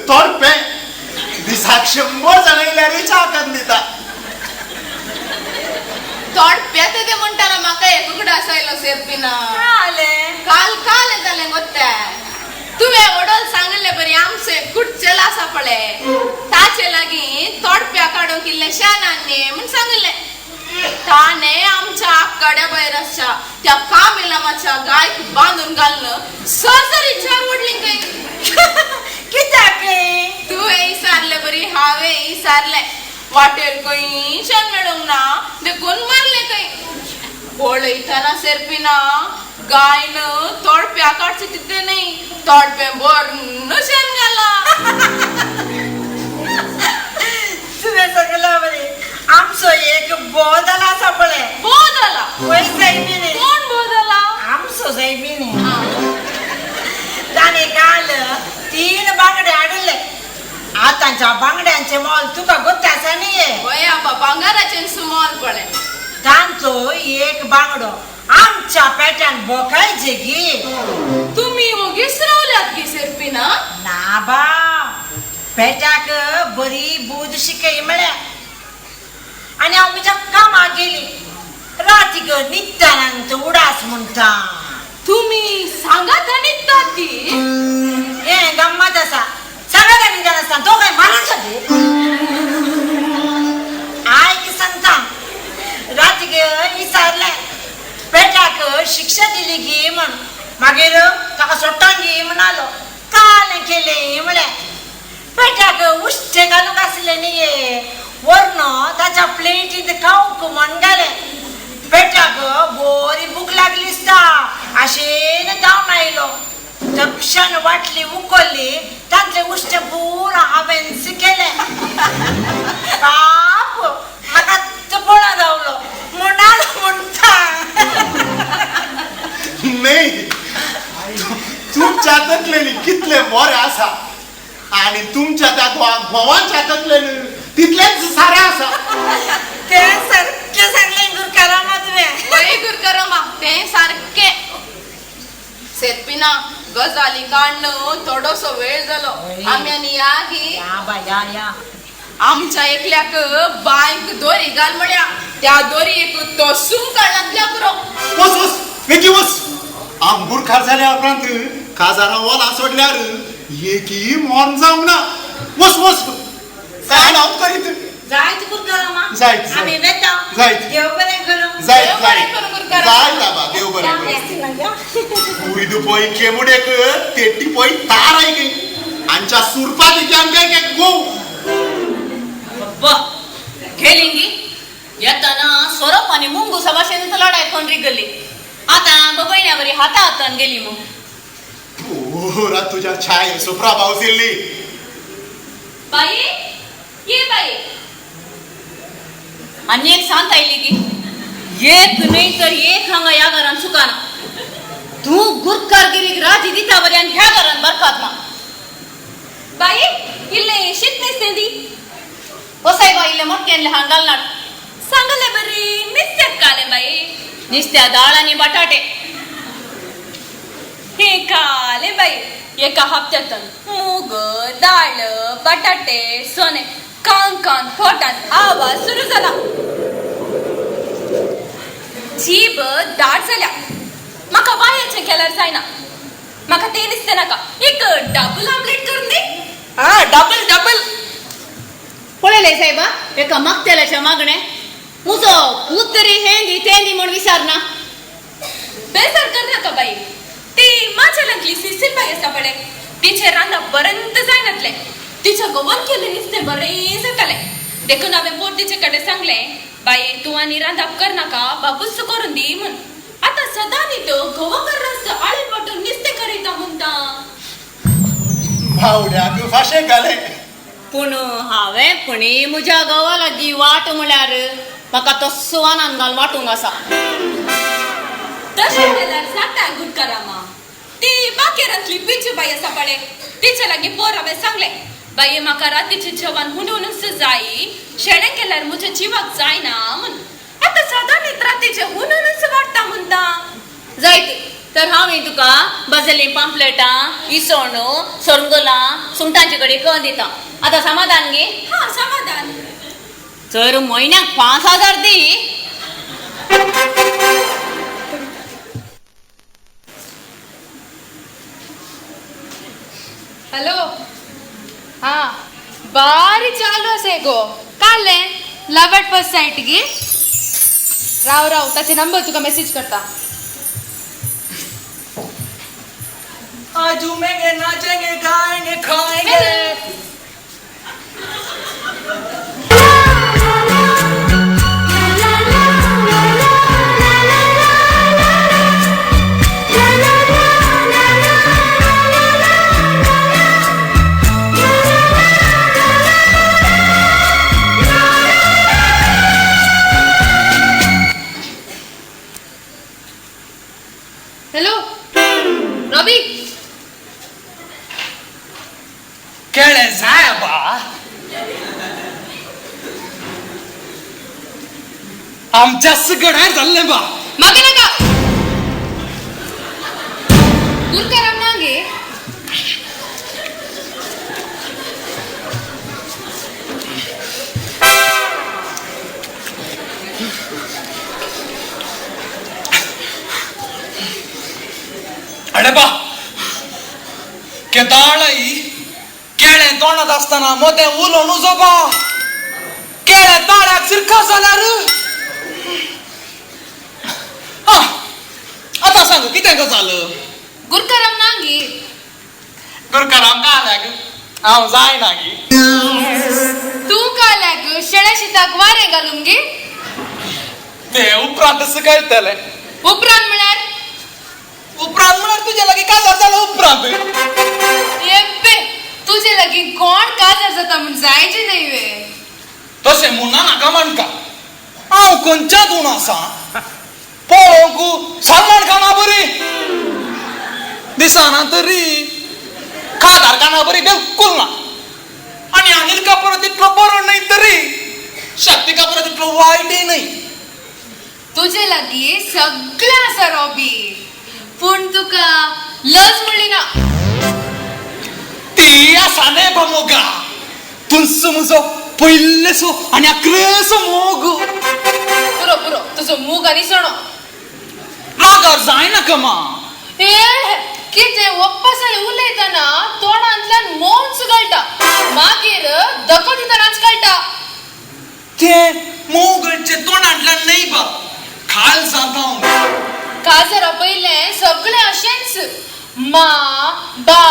तोरपें दिसाक 100 जाण येयल्यारूय च्या दिता तोड पेत ते म्हणटाना म्हाका एक उगडा आसायलो सेर्पिना काल येताले गोत्ते तुवें ओडोल सांगले बरी आमचे कुडचेल आसा पळे ताचे लागीं तोडप्या काडूंक इल्ले शानांनी म्हण सांगले ताणे आमच्या आकडे बैरसच्या त्या कामिलामाच्या गायक बांधून घालणं सर्जरीच्यार ओडली काही कित्याक तुवें इसारले बरी हांवें इसारले वाटेर खंयच्यान मेळूंक ना देखून मारले खंय पळयतना सेर्पिना गायन तोडप्या काडचे तितले न्ही तोडपें बरं शेण घाला तुवें सगळें बरें आमचो एक बोदल आसा पळय बोदला पळय जैमिनी कोण बोदला आमचो जैमिनी ताणे काल 3 बांगडे हाडले आतांच्या बांगड्यांचे मोल तुका गोत्ता आसा न्ही वय आबा भांगाराचें सुमोल पळय तांचो एक बांगडो आमच्या पेट्यान बोकायचे गी तुमी ओगीच रावल्यात की सेर्पिना ना बा पेट्याक बरी बूद शिकय म्हळ्या आनी हांव म्हज्या कामाक गेली रातीक न्हिदताना उडास म्हणटा तुमी सांगात न्हिदतात ती हें गम्मत आसा सांगात न्हिदन आसता तो काय मानसाचे आयक सांगता रातीक विचारलें पेट्याक शिक्षा दिली गी म्हण मागीर ताका सोडटान गी म्हणालो कालें केलें म्हळें पेट्याक उश्टे घालूंक आसले न्ही वर्ण ताच्या प्लेटींत खावंक म्हण घालें पेट्याक बरी भूक लागली आसता आशेन जावन आयलो तक्षण वाटली उखल्ली तांतले उश्टे पुरो हांवें केले बाप म्हाका तपळा रावलो म्हणालो म्हणटा नाही तुमच्या तकलेनी कितले मोरे आसा आणि तुमच्या त्या घोवांच्या तकलेनी तितलेच सारे आसा ते सारकें सांगलें गुरकारामा तुवें वय गुरकारामा तें सारकें सेर्पिना गजाली काडणं थोडोसो वेळ जालो आम्यानी या गी या आमच्या एकल्याक बायक दोरी घाल म्हळ्या त्या दोरयेक तोसून काडलातल्या पुरो वस वस वेगी वस आंबूर खार जाल्या उपरांत काजारा वोला सोडल्यार एकी मोन जावंक ना वस वस काय नांव करीत जायत गुरकारामा जायत आमी वेता जायत देव बरें करूं जायत देव बरें करूं गुरकारामा. जायत बाबा देव बरें करूं उयद पळय केमुडेक तेट्टी पळय तार आयक आमच्या सुरपात आमकां एक गो खेलिंगी येताना स्वरूप आणि मुंगूसा भाषेने लढाई कोण रिगली आता बबैण्या बरी हाता हातान गेली मग पोरा तुझ्या छाय सुप्रभाव सिल्ली बाई ये बाई आणि एक सांगता येईल की एक नाही तर एक हांगा या घरान सुकाना तू गुरकारगिरी राजी दिता बरी आणि ह्या घरान बरकात मा बाई इल्ले शीत नेसते दी बसाय बाईले मोठ्यानले हांगाल नाट सांगले बरी निस्त्यात काले बाई निस्त्या डाळ आणि बटाटे हे काले बाई एका हप्त्यातून मूग डाळ बटाटे सोने कान पोटात आवाज सुरू झाला. जीभ दाट झाल्या. माका वायाचे केल्यार जायना. माका ते दिसते नाका. एक डबल ऑमलेट करून दे. हा डबल पळयले साहेबा एका मागतेल्याच्या मागणे मुजो पूत तरी हेंदी तेंदी म्हण विचारना. बेजार कर नका बाई. ती माझ्या लागली सिसिल बाई असा पडे. तिचे रांदा पर्यंत जायनातले. तिच्या गोवन केले नुसते बरे जातले. देखून हांवें पोर्तीचे कडे सांगले बाई तू आणि रांदाप कर नाका बाबूस करून दी म्हण. आता सदा न्ही तो गोवा कर रस्त आळे वाटून निस्ते करीता म्हणता. भावड्याक फाशे घाले. पूण हांवें पुणी म्हज्या गांवा लागीं वाट म्हळ्यार म्हाका तस्सो आनंद घाल वाटूंक आसा. तशें जाल्यार जाता गुटकारामा. ती बाकेरांतली पिच्ची बाई असा पडे. तिचे लागीं पोर हांवें सांगले बाई म्हाका रातीचे जेवण हुनूनच जाई. शेणे केल्यार म्हज्या जिवाक जायना म्हण. आता सदा न्हीत रातीचे हुनूनच वाटता म्हणटा. जायत तर हांवें तुका भाजलेली पांपलेटां इसवणो सरंगोलां सुंगटांचे कडेन करून दिता. आतां समाधान गे. हा समाधान. तर म्हयन्याक 5,000 दी. हॅलो हा बारी चालू असे गो. काले लव एट फर्स्ट साइट गे. राव ताचे नंबर तुका मेसेज करता. आज झूमेंगे नाचेंगे गाएंगे खाएंगे. Hello Robbie. केळे जाय बा. आमच्या सगळ्यार झाले बा. मागे नका. गुरकाराम नागे. अरे बा केदाळई केळे तोंडात असताना मोते उलोण उजोबा. केळे ताळ्याक सिरका जाल्यार. आता सांग कितें गो झालं. गुरकाराम नागे. गुरकाराम का आल्या ग. हांव जायना गे. तू काल्याक शेळ्या शिताक वारे घालून गे. ते उपरांत कळतले. उपरांत म्हळ्यार तुझ्या लागीं काय झालं उपरांत. येप्पे तुझे लगी कोण काजर जाता म्हण जायचे नाही वे. तसे मुन्ना नाका म्हणका. हांव खंयच्या तूण आसा पळोवंक सलमान खाना बरी दिसना तरी खादार खाना बरी बिलकुल ना. आणि अनिल कपूर तितलो बरो नाही तरी शक्ती कपूर तितलो वायटय नाही. तुझे लगी सगळं आसा रॉबी. पूण तुका लज म्हणली ना. ती आसा न्ही मोगा. तुंच म्हजो पयलेसो आनी अकरेसो मोग. पुरो तुझो मूग आनी सणो. रागार जायना कमा. कितें वप्पासाने उलयतना तोंडांतल्यान मौन सुगळटा. मागीर दको दितनाच कळटा. ते मोगळचे तोंडांतल्यान नाही बा खाल जाता. काजरा पयले सगळे अशेंच मा बा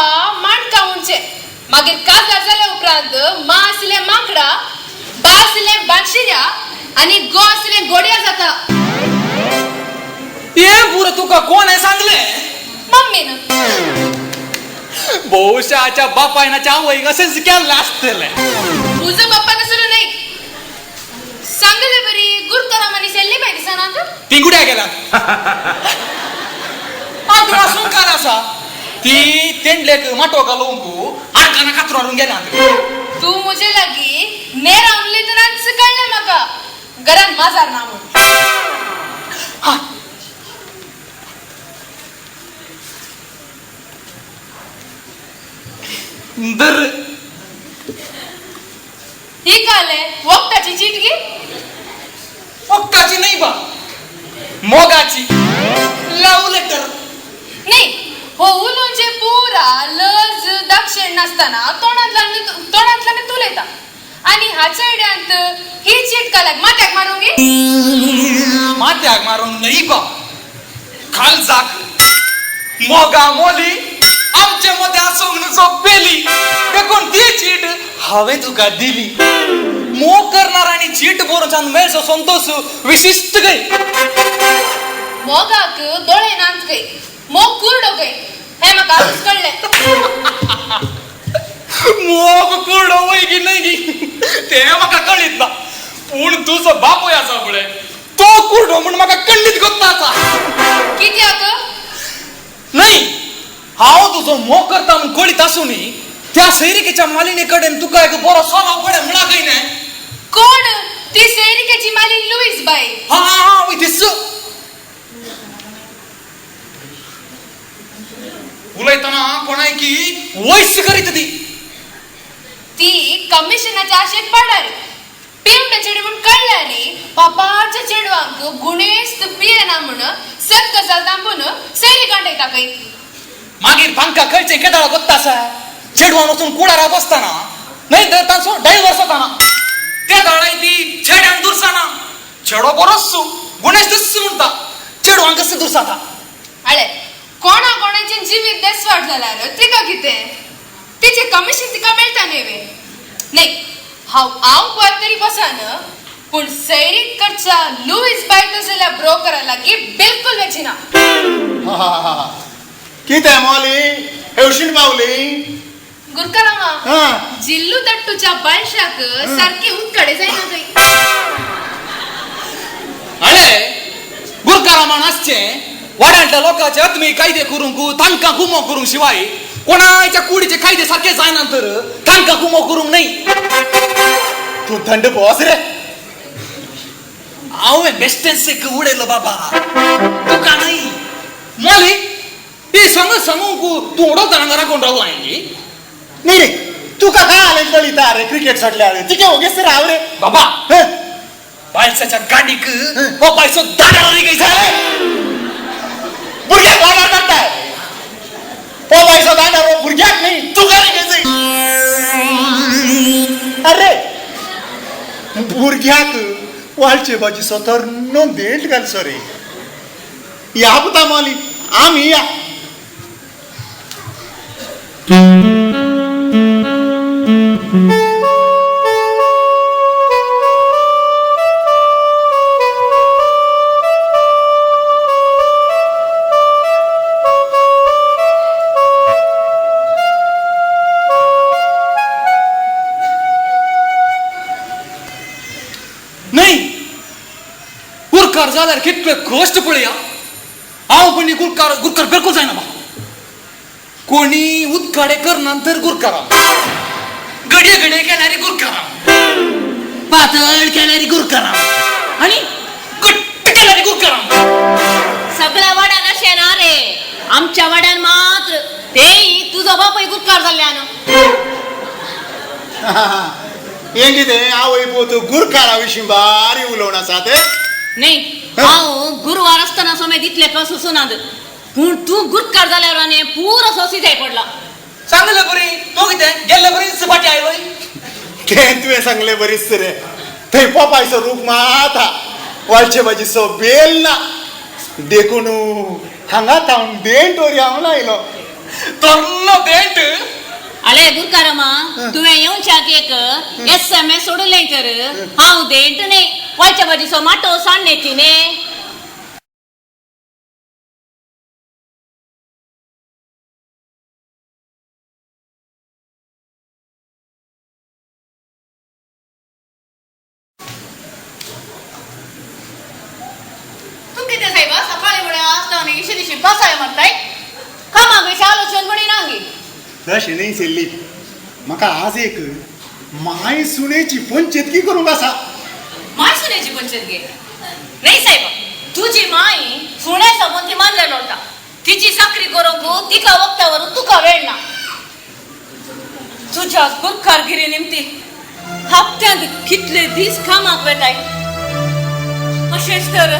माणका म्हणचे. मागीर काजार जाल्या उपरांत मा आसले माकडा बा आसले बांशिऱ्या आनी गो आसले गोड्या जाता. हे पुरं तुका कोणे सांगले. मम्मीन. बहुशाच्या बापायनाच्या आवयक असेच केल्ले आसतले. तुझं बाप्पा नसलो नाही. सांगले बरी गुरकारामानी सेल्ली बाई दिसना. ती कुठे गेला. वासून काल आसा ती तेंडलेक माटो घालूंक आडकाना कातरून गेला. तू मुझे लगी नेर आवली तर कळले म्हाका. घरात माजार ना म्हूण. दर ही काले वक्ताची चिटकी पक्काची नाही बा, मोगाची लव लेटर. नाही हो उलोंचे पुरा लज दक्षिण नसताना तोंडातला तुला येता आणि हा चेड्यांत ही चिटका लाग मात्याक मारून घे. मात्याक मारून नाही बा, खाल जाक मोगा मोली आमच्या मध्ये असून जो पेली ते कोणती चीट हवे तुका दिली. मोग करणार आणि चीट बोरचान मेळचो संतोष विशिष्ट गई. मोगाक दोळे नांत गई, मोग कुरडो गई, हे म्हाका आजूच कळले. मोग कुरडो वय की नाही गी ते म्हाका कळीत ना, पूण तुझो बाप याचा फुडे तो कुरडो म्हण म्हाका कळीत गोत्ताचा. कित्याक नाही हांव तुझो मोग करता म्हण कळीत आसूनी त्या सैरिकेच्या मालिनीकडे तुका एक बरो सोलाव कडे म्हणा काही नाही. कोण ती सैरिकेची माली लुईस बाई. हा वय दिस उलयतना कोणाय की वैस करीत ती कमिशनाच्या आशेक पडली. पिवंड चेडी म्हणून कळल्यानी पापाच्या चेडवांक गुणेस्त पियेना म्हण सत गजाल दांबून सैरिकांड येता काही. मागीर भांका खंयचे केदाळा गोत्तासा चेडवान वचून कुडारा बसताना नाही तर तांचो डायव्हर्स जाताना त्या दाळाय ती चेड्यान दुरसाना चेडो बरोसू गुणेश दुस्सू म्हणता चेडवान कसं दुरसाता. अळे कोणा कोणाचे जीवित देसवाट जाल्यार तिका कितें तिचे कमिशन तिका मेळटा नेवे. नाही हांव पळय तरी बसान पूण सैरीक कडच्या लुईस बायतो जाल्यार ब्रोकरा लागी बिलकुल वेचिना. कितें मोली हेवशीन पावली. गुरकारामा जिल्लू तट्टूच्या बायशाक सारखे उतकडे जायना थंय. अळे गुरकारामान आसचे वाड्यांतल्या लोकांचे आत्मी कायदे करूंक तांकां गुमो करूंक शिवाय कोणाच्या कुडीचे कायदे सारखे जायना तर तांकां गुमो करूंक नाही. तू थंड बस रे. हांवें बेस्टेन्सेक उडयलो बाबा तुका नाही. मोली हे सांगूंक तू उडो तरंगारा कोण रावला नाही रे तुका काय आलें कळिता रे क्रिकेट सोडल्यार तिके ओगेस राव रे बाबा. बायसाच्या गाडीक हो बायसो दाडारी गई झाले भुरग्याक ऑर्डर करताय. ओ बायसो दांडार भुरग्याक नाही तुका रे गेजय. अरे भुरग्याक वालचे भाजी सोतर नो देंट घाल सरे. या पुता माली आम्ही या. नाही गुरकार जाल्यार कितले कश्ट पळया. हांव कोणी गुरकार बिलकुल जायना बा. कोणी उदकाडे करना तर गुरकारा, गडे केल्यारी गुरकारा, पातळ केल्यारी गुरकारा आणि घट्ट केल्यारी गुरकारा. सगळ्या वाड्यान अशें ना रे. आमच्या वाड्यान मात्र तेही तुझो बापूय गुरकार जाल्ल्यान. हें कितें आवय पोत गुरकारा विशीं बारी उलोवन आसा ते. नाही हांव गुरुवार आसतना समेत इतले कस सुनाद पूण तू गुरकार जाल्यार आनी पुरो सोसी जाय पडला. सांगले बरी तो कितें गेल्ले बरी सुपाटी आयलोय. तें तुवें सांगलें बरीच रे. थंय पोपायचो रूप मात हा. वालचे भाजी सो बेल ना देखून हांगा थावन देंट वरी हांव लायलो. तोर्नो देंट. अले गुरकारमा तुवें येवच्याक एक SMS सोडलें तर हांव देंट न्ही वालच्या भाजीचो माटो सांडण्याची न्ही. तू कितें साहेबा सकाळी फुडें आसतना इशे दिशी बसाय मारताय का मागीर आलोचन कोणी नांगी. तशें न्ही सेल्ली म्हाका आज एक माय सुनेची पंचेतकी करूंक आसा. माय सुनेची पंचायत घे. नाही साहेब तुझी माय सुणे सागून ती मानलेलो होता. तिची साखरी करूंक तिका वक्तावरून तुका वेळ ना. तुझ्या गुरकारगिरी निमती हप्त्यांत कितले दीस कामाक वेताय अशेंच तर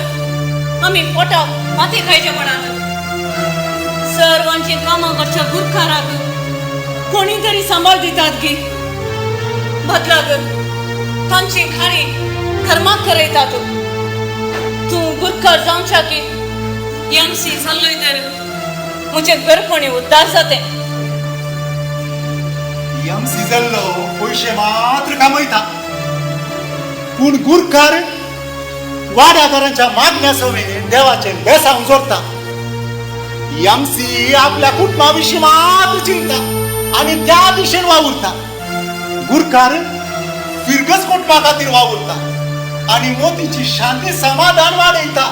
आमी पोटाक माती खायचे म्हणात सर्वांची कामां करच्या गुरकाराक कोणी तरी सांभाळ दितात की बदलाक तांची खाणी कर्माक करयतात तूं गुरकार जावच्या की एमसी जाल्लोय तर म्हजे घरपणी उद्दार जाते एमसी जाल्लो पयशे मात्र कामयता पूण गुरकार वाड्याकारांच्या मागण्या सवयीन देवाचे बेसांव जोडता एमसी आपल्या कुटुंबाविषयी मात्र चिंता आणि त्या दिशेन वावुरता गुरकार फिरगस कुटुंबा खातीर वावुरता आणि मोतीची शांती समाधान वाडयता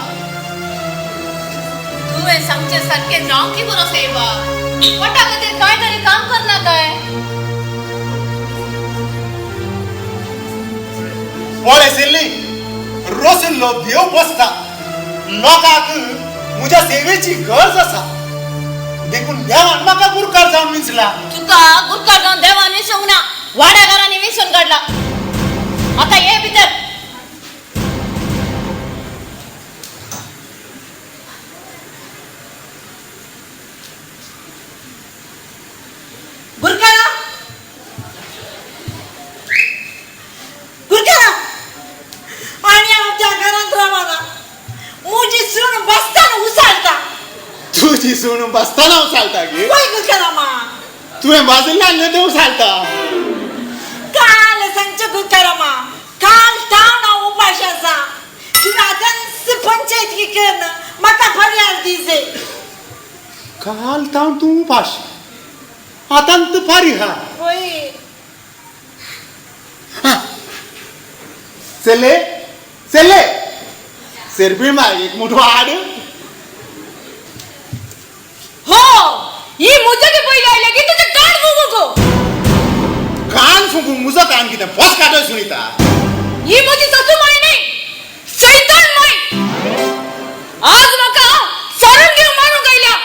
तुवें सांगचे सारखे जावं की बरो सेवा पोटा खातीर काय तरी काम करना काय पोळे सिल्ली रोसिल्लो देव बसता लोकांक म्हज्या सेवेची गरज आसा देखून देवान म्हाका गुरकार जावन विंचला तुका गुरकार जावन देवान विसरूंक ना वाड्याकारांनी विसरून काडला आता ये भितर गुरकारा गुरकारा आणि आमच्या घरात रावाला मुजी सून बसताना उसालता तुझी सून बसताना उसालता गे वय गुरकारा मा तुवें बाजूला आणलें तें उसालता काल सांगचे गुरकारा मा काल तावना उपाश आसा तुला दंस पंचायत की करण म्हाका फर्याद दिसे काल तावन तूं उपाश आतांत फारी हा वय चले चले सेरबीळ माय एक मोठो आड हो ही मुजकी पयली आयले की तुझे कान मुगो कान फुंकू मुजो कान कितें फस काटोय सुनीता ही म्हजी सासू माय नाही शैतान माय आज म्हाका सारून घेऊन मारून गायल्या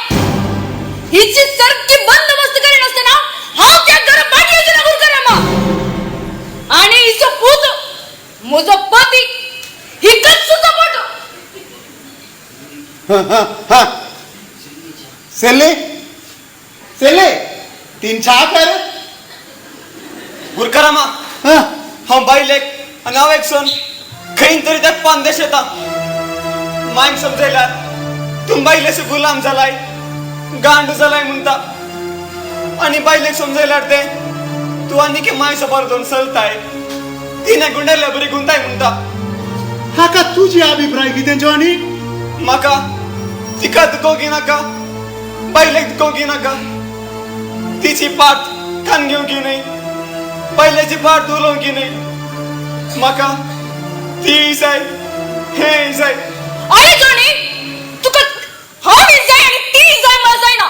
हिची सारखी बंदोबस्त करीन असताना हांव त्या घरा पाडयाची ना गुरकारामा आणि हिचो पूत म्हजो पती ही कच सुद्धा पडो चले चले तीन चा कर गुरकारामा हांव बायलेक आनी हांव एक सोन खंय तरी त्या पांदेश येता मांयक समजयल्यार तूं बायलेचो गुलाम जालाय गांड जालाय म्हणटा आनी बायलेक समजयल्यार ते तूं आनी मायचो बरो दोन चलताय तिने गुंडारल्या बरी गुंताय म्हणटा हाका तुजी अभिप्राय कितें जोनी म्हाका तिका दुखोवगी नाका बायलेक दुखोवगी नाका तिची पाट कान घेवंकी न्हय बायलेची पाट उलोवंकी न्हय म्हाका ती जाय हें जाय अरे जोनी तुका हांव जाय आणि ती जाय मला जायना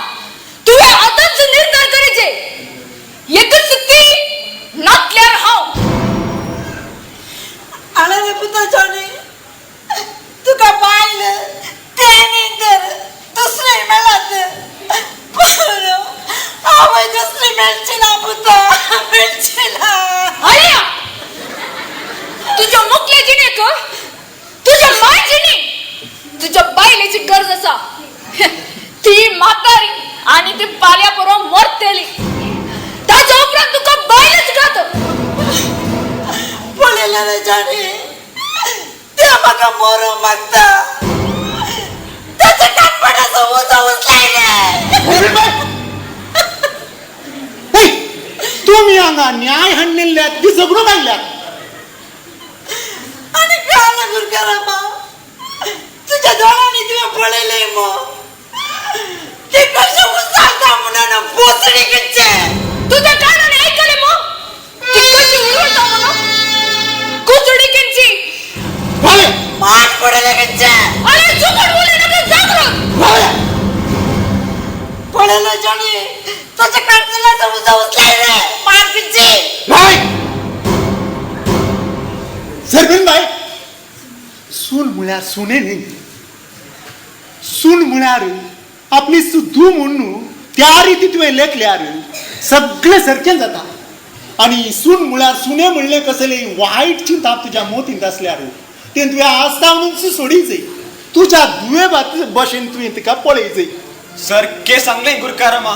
तुवें आतांच निर्धार करीचे एकच ती नातल्यार हांव आला रे पुता जॉनी तुका पाहिलं त्याने तर दुसरे मेळत आवय दुसरी मेळची ना पुता मेळची ना अरे तुझ्या मुखल्या जिणेक तुझ्या माय जिणी तुझ्या बायलेची गरज असा ती म्हातारी आणि ती पाल्या बरोबर मरतेली ताच्या उपरांत तुका बायलच घात पळयलें रे जॉनी ते म्हाका मरो मागता त्याच्या कानपणाचो उजो उचलायले तुम्ही हांगा न्याय हाडलेल्यात ती झगडून हाडल्यात आणि काय गुरकारामा तुझ्या दोळांनी तुवें पळयले मो ते कशें उसालता म्हणून पोसडी कच्चे तुझ्या कानाने ऐकले मग ती कशी उलटा म्हणून कुचडी किंची भावे मान पडले कच्चे अरे चुकट बोले नका जागरण भावे पळयले जॉनी त्याच्या कानपणाचो उजो उचलायले मान कच्चे भाई सरबिन बाई सून म्हळ्यार सुने न्ही सून म्हळ्यार आपली सुद्धू म्हणून त्या रिती तुवें लेखल्यार सगळें सारकें जाता आणि सून म्हळ्यार सुने म्हणले कसले वाईट चिंता तुझ्या मोतींत असल्यार ते तुवें आस्ता म्हणून सोडीचय तुझ्या दुवे भाशेन तुवें तिका पळयचय सारकें सांगलें गुरकारामा.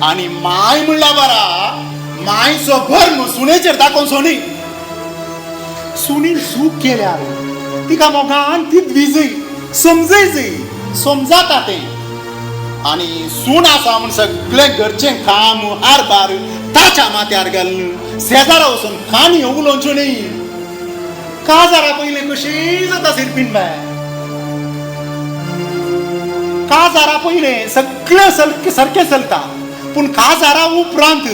आणि माय म्हणल्या बरा मायचो भर सुनेचेर दाखोवचो न्ही. सुनील चूक केल्यार तिका मोगान ती द्विजय समजयचय समजाता तें. आणि सून आसा म्हूण सगळें घरचें काम हारबार ताच्या माथ्यार घालून शेजारा वचून कानी उलोवच्यो न्ही. काजारा पयलें कशी जाता सिरपीन बाय. काजारा पयलें सगळें सारकें चलता पूण काजारा उपरांत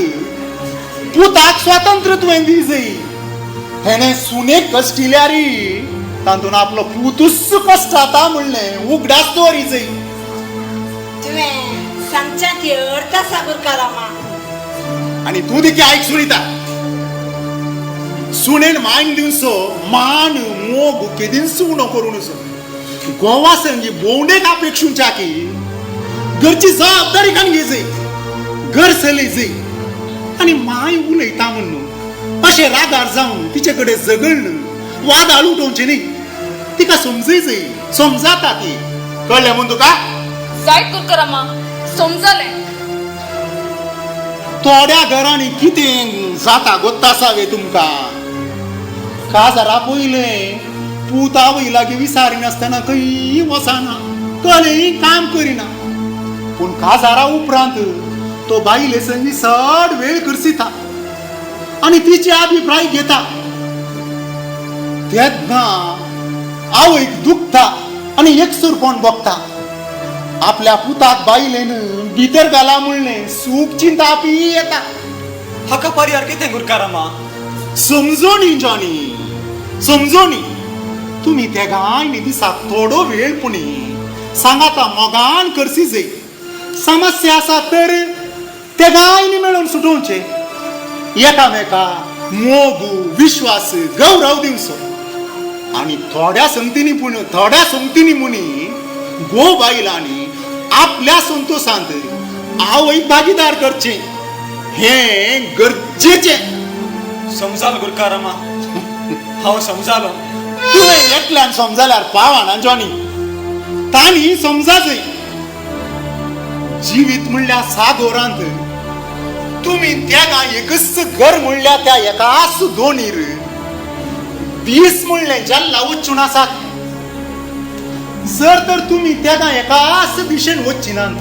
पुताक स्वातंत्र्य तुवें दिवचय. हेणे सुनेक कश्टिल्यार तातूंत आपलो पुतूच कश्टाता म्हणलें उगडास दवरीचय. तुवें सांगच्या ती अर्थ आसा गुरकारामा. आणि तू देखील आयक सुनीता. सुनेन मान दिवचो मान मोग केदींच उणो करूं नजो. गोवा संगी भोंवडेक अपेक्षुंच्या की घरची जबाबदारी कान घेजय घर चलयचय. आणि माय उलयता म्हणून अशें रागार जावन तिचे कडेन झगडण वादाळ उठोवचे न्ही. तिका समजयचय समजाता ती. कळ्ळें म्हूण तुका. जायत गुरकारामा समजलें. थोड्या घरांनी कितें जाता गोत्ता सावे तुमकां. काजारा पयलें पूत आवय लागीं विचारिनासतना खंय वचना कळय काम करिना. पूण काजारा उपरांत तो बायले संगी चड वेळ करसिता आनी तिचे अभिप्राय घेता. तेन्ना आवयक दुखता आनी एकसुरपण भोगता. आपल्या पुताक बायलेन भितर घाला म्हणलें सूख चिंता आपी येता. हाका पर्याय कितें गुरकारामा. समजोनी जॉनी समजोनी. तुम्ही त्या गायनी दिसाक थोडो वेळ पुणी सांगाता मोगान करसीचय. समस्या आसा तर त्या गायनी मेळून सुटोवचे. एकामेका मोग विश्वास गौरव दिवचो. आणि थोड्या संगतीनी मुनी गो बायलांनी आपल्या संतोषांत आवयक भागीदार करचे हे गरजेचें. समजालो गुरकारामा हांव समजालो. तुवें एकल्यान समजल्यार पावाना जॉनी. तांणी समजाचय. जिवीत म्हणल्या सादोरांत तुम्ही त्या एकच घर म्हणल्या त्या एकाच दोनीर दीस म्हणलें जल्ला वचून आसात. जर तर तुम्ही त्या एकाच दिशेन वचचिनात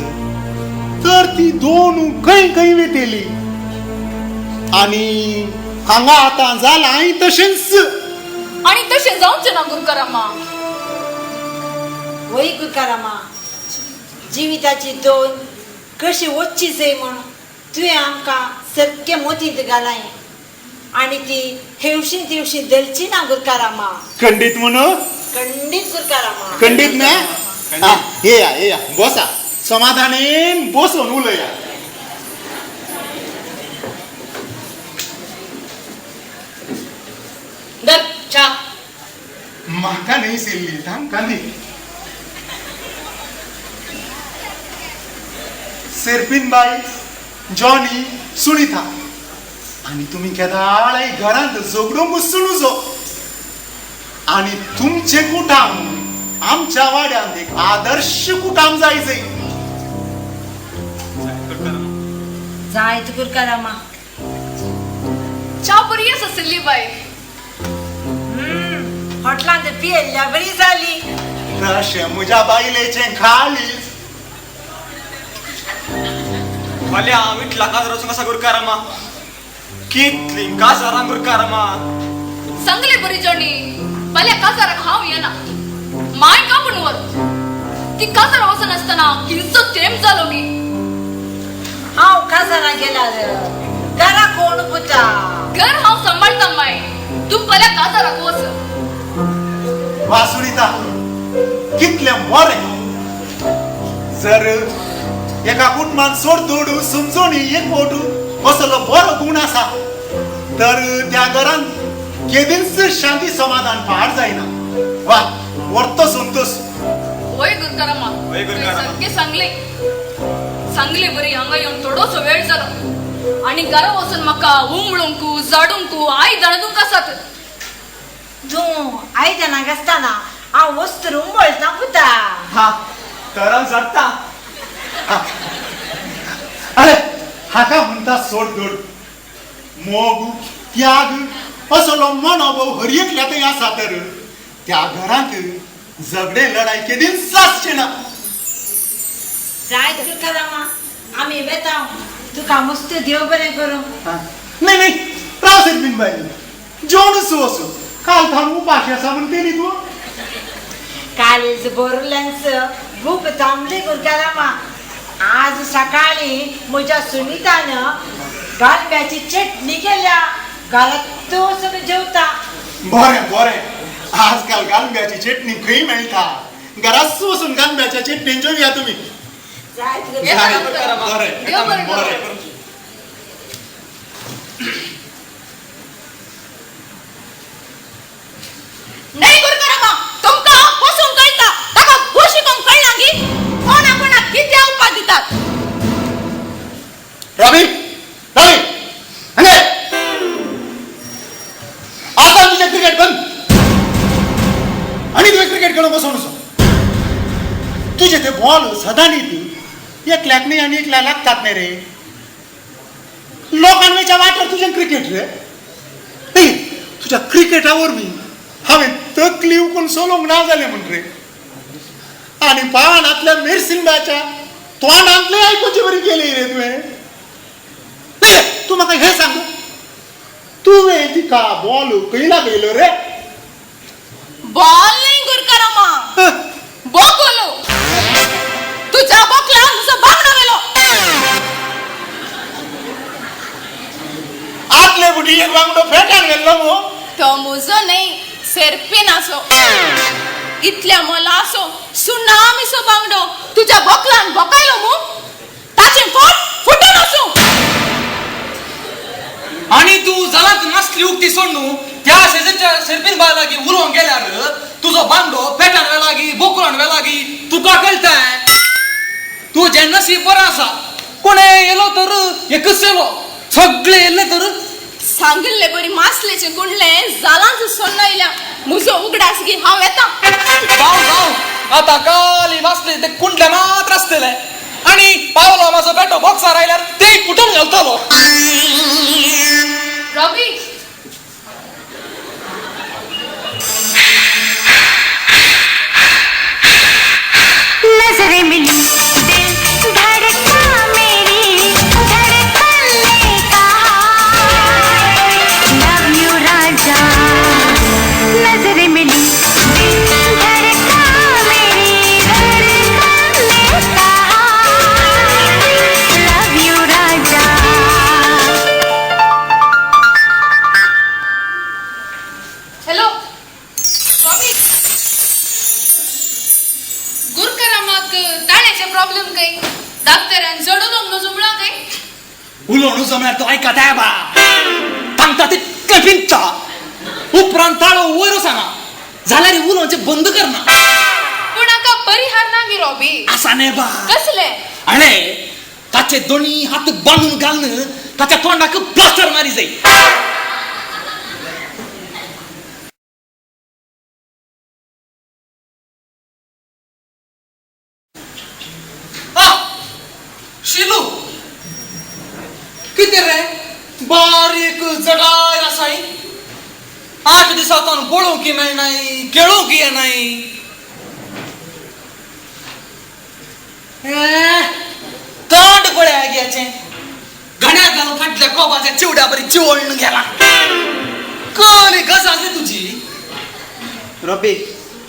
तर ती दोन खंय खंय वेतेली. आणि हांगा आतां जालां तशेंच. आणि तशें जावचें ना गुरकारामा. वय गुरकारामा जिविताची दोन कशी वचची जाय म्हण तुवें आमकां सारकें मोतींत घालाय. आणि ती हेवशीन तिवशीन दलची ना गुरकारामा. खंडीत म्हणून खंडीत गुरकारामा. खंडीत ना. ये बसा समाधानेन बसून उलया. दर चा. म्हाका न्हय सिल्ली तांकां दी. सेर्पिन बाई जॉनी सुनीता आणि तुम्ही केदाळाय घरांत झगडूंक बसून आणि तुमचे कुटाम आमच्या वाड्यात एक आदर्श कुटाम जायचंय. जायत गुरकारामा. च्या बरी आसा सिल्ली बाई. हॉटलांत पियेल्ल्या बरी जाली. तशें म्हज्या बायलेचें खालीच. फाल्यां विटला काजार वचूंक आसा गुरकारामा. कितली काजारां गुरकारामा. सांगले बरी जणी फाल्यां काजाराक हांव येना. माय का म्हणून वत. ती काजारा वचन आसतना किंचो तेंप जालो गी. हांव काजारा गेल्यार घरा कोण पुता. घर हांव सांबाळटा माय. तूं फाल्यां काजाराक वच. वा सुनीता कितलें बरें. जर एका कुटुंबान सोडतोड समजोनी एकवट असलो बरो गुण आसा तर त्या घरान केदींच शांती समाधान पाड जायना. वा वर्तो संतोष. वय गुरकारामा. वय गुरकारामा. सारकें सांगले बरी हांगा येवन थोडोसो वेळ जालो. आणि घरा वचून म्हाका उमळूंकू जडूंकू आई दणदूंक आसात. तूं आयदनाक आसतना हांव वस्त रुंबळटा पुता. हा तर जाता. अरे हाका म्हणटा सोड दोड मोग त्याग असलो मनोभाव हर एकल्यातय आसा तर त्या घरांत झगडे लढाई केदीन सासचे ना. जाय तुकारामा आमी वेता तुका मस्त देव बरें करूं. नाही नाही रावसेत बिन बाई जेवण असो काल थांबू उपाशी आसा म्हण तेली तू. कालेज बोरल्यांच भूक थांबली गुरकारामा. आज सकाळी म्हज्या सुनीतानं गालब्याची चटणी केल्या घरात तो सगळं जेवता. बरें बरें आजकाल गालब्याची चटणी खंय मेळटा. घरात सोसून गालब्याच्या चटणीन जेवया तुमी. जाय ये तुका बरं, बरें देव बरें करूं. बरें. नाही गुरुकारामा तुमका बसून कळता ताका गोशिकोंक कळना की कोणा कोणाक किती उपाय दितात. रवी रवी हंगे आता तुझे क्रिकेट बंद आणि तुझे क्रिकेट खेळून बसवून असो. तुझे ते बॉल सदा नीत एकल्याक नाही आणि एकल्या लागतात नाही रे. लोकांच्या वाटेवर तुझे क्रिकेट रे. नाही तुझ्या क्रिकेटावर मी हांवें तकली उकून सोलोंक ना जालें म्हण रे. आणि पावनातल्या मिरसिंगाच्या तोंडांतले आयकुची बरी केली रे तुवें. तू म्हाका हे सांग तुवें तिका बॉल खंयला गेलो रे. बॉल नाही गुरुकारामा बोकोलो तुझ्या बोकला तुझा बांगडो गेलो. आतले बुटी एक बांगडो फेटान गेल्लो मो. तो मुजो नाही सेरपीन असो इतल्या मला असो सुनामीसो बांगडो तुझ्या बोकलान बोकायलो मू ताचे पोट फुटून असो. आणि तू जलात नसली उक्ती सोडू त्या शेजारच्या शेरपीन बाय लागी उलोवंक गेल्यार तुझो बांगडो पेटान वे लागी बोकुलान वे लागी तुका कळताय. तू जे नशीब बरं आसा कोणे येलो तर एकच येलो सगळे येले तर सांगिल्ले बरी मासलेचे कुंडले जालांच सोडना इल्या मुजो उगडास गी हांव येता. जाऊ जाऊ आता काली वाचले ते कुंडले मात्र असतले आणि पावलो माझा बेटो बॉक्सा राहिल्यार ते कुठून घालतलो. रवी नजरें मिली दिल धड़का मेरी धड़कन ने कहा लव यू राजा. नजरें मिली दिल धड़का मेरी धड़कन ने कहा love you Raja. Hello Ravi गुरुकारामाक ताण्याचे प्रॉब्लेम काही डॉक्टरान जडून न जुमला काही उलोवणू जमल्यार तो ऐका त्या बा सांगता तितकें पिंचा उपरांत ताळो वयर सांगा जाल्यार उलोवचे बंद करना. पूण हाका परिहार नावी रॉबी. आसा न्ही बा. कसले अरे ताचे दोन्ही हात बांधून घालून ताच्या तोंडाक प्लास्टर मारी जाई. शिलू किती रे बारीक जडार आसाय. 8 दिसांतून पळोवंक की मेळनाय केळोवंक येनाय. तोंड पळय आग्याचें घड्याळ घालून फाटल्या कोबाच्या चिवड्या बरी चिवळून गेला. कळली गजाल रे तुझी. रबे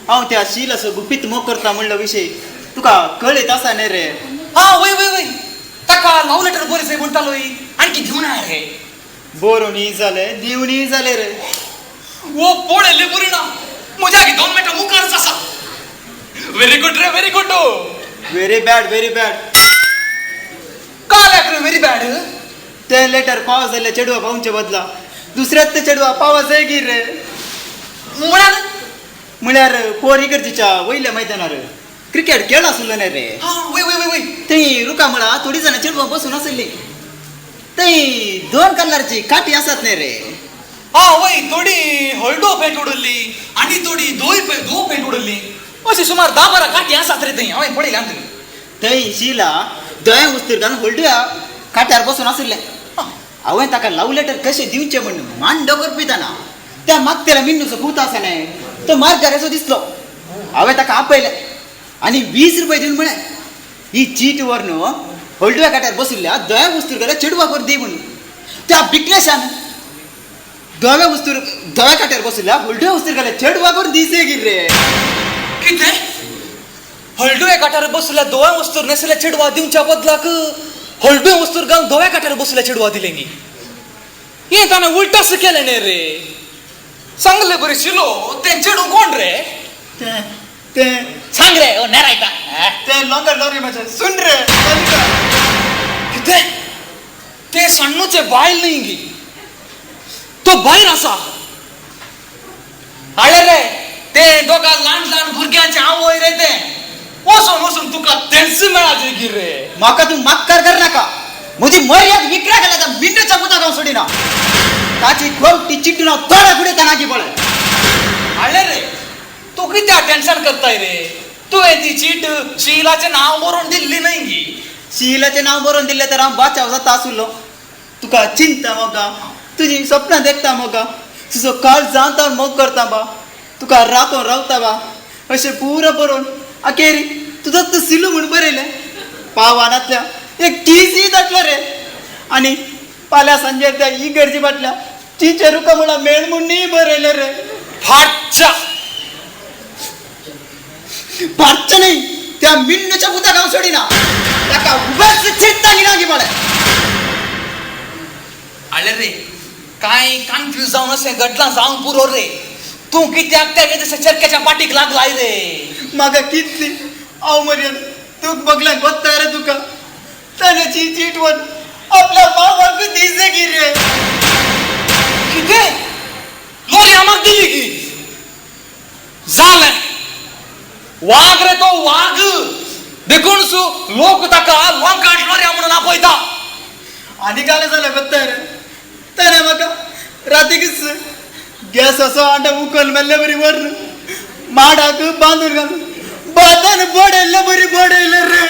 हांव त्या शील असो गुपीत मोग करता म्हणलो विशय तुका कळीत आसा न्ही रे. हा वय वय वय ताका लव लेटर बरें म्हणटालोय आणखी घेवन आय रे. बरोवनी जाले दिवनी जाले रे. वो पळयल्ले बरी ना म्हज्या 2 मिनटां मुखारच आसा. व्हेरी गुड रे very good. Very bad very bad. काल्याक रे व्हेरी बॅड. ते लेटर पाव जाल्ले चेडवा पावचे बदला दुसऱ्याच ते चेडवा पावा जायगीर रे. म्हळ्यार पोर इकडच्या वयल्या मैदानार क्रिकेट खेळ आसलो न्ही रे. हा वय वय वय वय थंय रुका म्हणा थोडी जाणां चेडवा बसून आसली. ते 2 कलरची काठी असत नाही रे. हा वय थोडी हळडो पेंट उडली आणि थोडी दो पेंट उडली अशी सुमार 10-12 काठी असतात रे थंय हांवें पळयल्या अंतरी. थंय शिला दोया उस्तर घालून होलड्या काट्यार बसून आसले. हांवें ताका लव लेटर कशें दिवचें म्हणून मान डोकर पिताना त्या मागतेला मिन्नूचो भूत आसा न्हय तो मार्गारेचो दिसलो. हांवें ताका आपयलें आनी 20 रुपये दिवन म्हळें ही चीट व्हर न्हू होलड्या काट्यार बशिल्ल्या दोया उस्तर घाल्या चेडवा कर दी म्हणून. त्या बिकलेशान दोव्या काट्यार बशिल्ल्या होलड्या उस्तर घाल्या चेडवा कर दिसे गिर रे. कितें हळडुवे काट्यार बसल्या दोव्या वस्तूर नेसल्या चेडवा दिवच्या बदलाक हळडुवे वस्तूर घालून दोव्या काट्यार बसल्या चेडवा दिले नी. हे ताणें उलटस केलें न्ही रे. सांगले बरी शिलो ते चेडू कोण रे. ते सांग रे ओ नेरायता. ते लोंगर लोरी माझे सुन रे. कितें ते सण्णूचे बायल न्ही गी तो भायर आसा. आळे रे ते दोगा ल्हान भुरग्यांचे आवय रे ते वचून तुका तेंच मेळाचे गी रे. म्हाका तू माक्कार कर नाका. म्हजी मर्याद विकरा गेल्या त्या मिंडूच्या पुताक हांव सोडिना. ताची खोवटी चिट्टून हांव तोरा फुडें तानाची पळय. आळे रे तू कित्याक टेन्शन करताय रे. तुवें ती चीट शीलाचें नांव बरोवन दिल्ली न्हय गी. शीलाचें नांव बरोवन दिल्लें तर हांव बाचाव जाता आसुल्लो. तुका चिंता मोगा तुजी सपनां देखता मोगा तुजो काळ जाता मोग करता बा तुका रातो रावता बा अशें पुरो बरोवन आखेरी तुजो तो सिलू म्हूण बरयलें. पावानांतल्या एक टीसी धाडलो रे आनी फाल्यां सांजे त्या इगर्जी फाटल्या टीचर रुका म्हणा मेळ म्हणून बरयलें रे. फाटच्या फाटच्या न्ही त्या मिन्नूच्या पुताक हांव सोडिना. ताका उबेच चिंता गिरांगी पळय. आळे रे काय कन्फ्यूज जावन अशें गटलां जावन पुरो रे. तू कित्याक त्या चरक्याच्या पाठीक लागलाय रे. म्हाका कितली हांव मर्याद तूक बगल्यान गोत्ता रे तुका. ताण्याची चीट वन आपल्या मावाक दिसे गी रे. कितें लोरी आमाक दिली की जालें. वाग रे तो वाग देखून लोक ताका लोंकाट लोऱ्या म्हणून आपयता. आनी काले जालें गोत्ता रे. ताणें म्हाका रातीकच गॅस असो आंडा उखल मेल्ले बरी वर माडाक बांदून घालून बातान बडयल्ले बरी बडयले रे.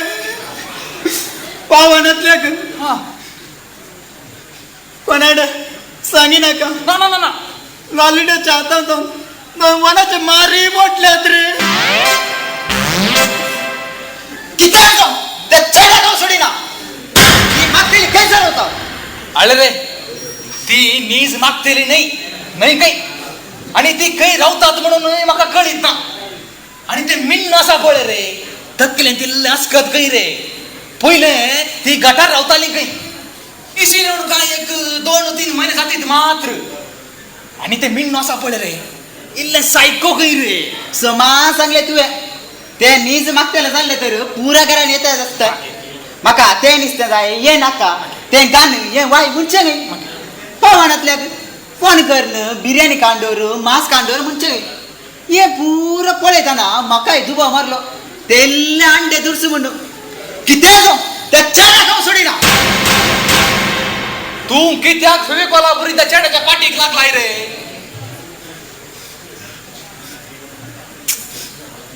पावनांतल्याक कोणाड सांगी नाका. ना ना ना ना लालीड्याच्या हातांत मनाचे मारी मोटल्यात रे. कित्याक त्या चेड्याक हांव सोडिना. ही मागलेली खंय सरवता. आळे रे ती नीज मागतेली नाही काही आणि ती खंय रावतात म्हणून म्हाका कळीत ना. आणि ते मिन्न आसा पळय रे तकलेन ती लास्कत खंय रे. पयले ती गटार रावताली खंय इशीर काय 1-2-3 महिने जातीत मात्र. आणि ते मिन्न आसा पळय रे इल्ले सायको खंय रे. समा सांगले तुवें ते नीज मागतेले जाल्ले तर पुरा घरान येता आसता. म्हाका तें नुस्तें जाय हें नाका तें गाणं हें वाय म्हणचें न्ही. पावनांतल्याक फोन करन बिर्याणी कांडोर मांस कांडोर म्हणचें हें पुरो पळयतना म्हाकाय दुबाव मारलो. तेल्ले अंडे दुरस म्हणून कितें जावं त्या चेड्याक हांव सोडिना. तू कित्याक फेविकॉला बरी त्या चेड्याच्या पाठीक लागलाय रे.